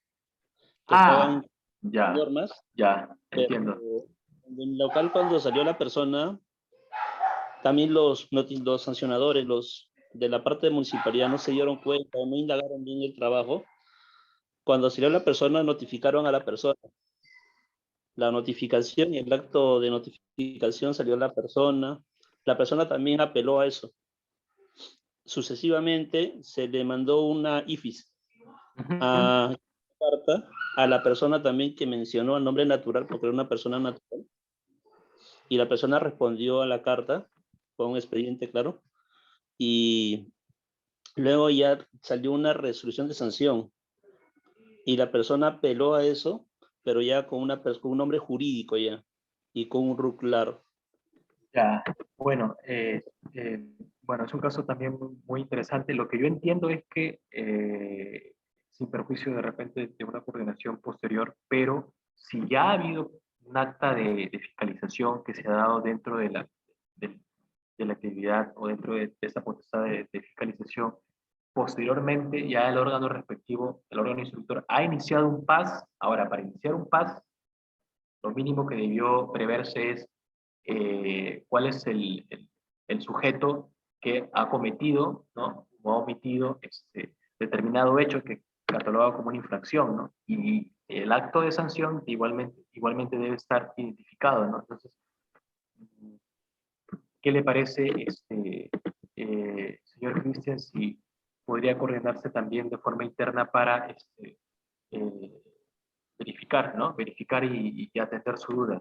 que estaba Ah, en ya, normas, ya, pero entiendo. en el local cuando salió la persona, también los sancionadores, los de la parte de municipalidad no se dieron cuenta o no indagaron bien el trabajo. Cuando salió la persona, notificaron a la persona. La notificación y el acto de notificación salió la persona también apeló a eso. Sucesivamente se le mandó una IFIS a carta a la persona también que mencionó el nombre natural, porque era una persona natural, y la persona respondió a la carta con un expediente, claro, y luego ya salió una resolución de sanción, y la persona apeló a eso, pero ya con un nombre jurídico ya, y con un RUC claro. Ya, bueno, bueno, es un caso también muy interesante. Lo que yo entiendo es que, sin perjuicio de repente de una coordinación posterior, pero si ya ha habido un acta de fiscalización que se ha dado dentro de, de la actividad o dentro de esa potestad de fiscalización, posteriormente ya el órgano respectivo, el órgano instructor, ha iniciado un PAS. Ahora, para iniciar un PAS, lo mínimo que debió preverse es cuál es el sujeto que ha cometido, ¿no? O ha omitido determinado hecho que catalogado como una infracción, ¿no? Y el acto de sanción igualmente debe estar identificado, ¿no? Entonces, ¿qué le parece, señor Cristian, si podría coordinarse también de forma interna para eh, verificar, ¿no? Verificar y atender su duda?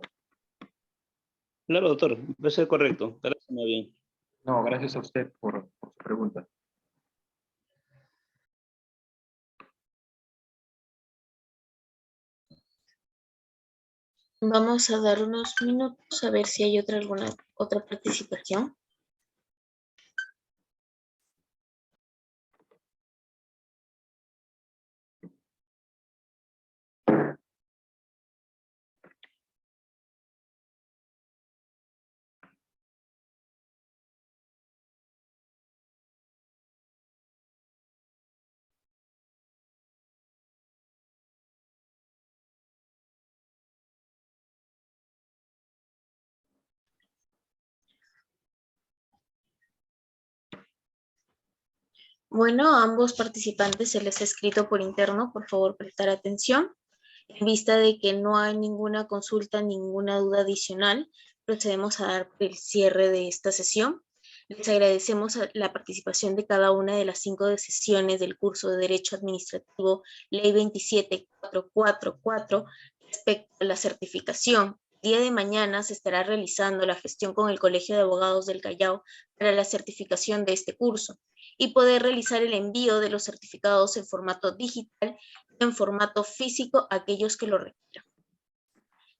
Claro, doctor, puede ser correcto. Gracias, muy bien. No, gracias a usted por su pregunta. Vamos a dar unos minutos a ver si hay alguna otra participación. Bueno, a ambos participantes se les ha escrito por interno, por favor prestar atención. En vista de que no hay ninguna consulta, ninguna duda adicional, procedemos a dar el cierre de esta sesión. Les agradecemos la participación de cada una de las 5 sesiones del curso de Derecho Administrativo Ley 27444 respecto a la certificación. El día de mañana se estará realizando la gestión con el Colegio de Abogados del Callao para la certificación de este curso y poder realizar el envío de los certificados en formato digital y en formato físico a aquellos que lo requieran.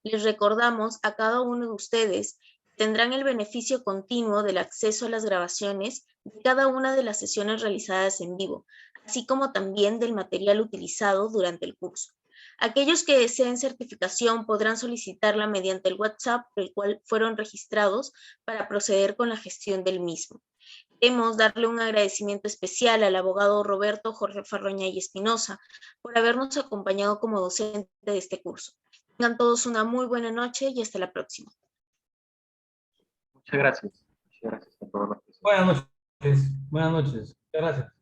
Les recordamos a cada uno de ustedes que tendrán el beneficio continuo del acceso a las grabaciones de cada una de las sesiones realizadas en vivo, así como también del material utilizado durante el curso. Aquellos que deseen certificación podrán solicitarla mediante el WhatsApp por el cual fueron registrados para proceder con la gestión del mismo. Queremos darle un agradecimiento especial al abogado Roberto Jorge Farroña y Espinosa por habernos acompañado como docente de este curso. Tengan todos una muy buena noche y hasta la próxima. Muchas gracias. Muchas gracias a todos los que se- Buenas noches. Buenas noches. Muchas gracias.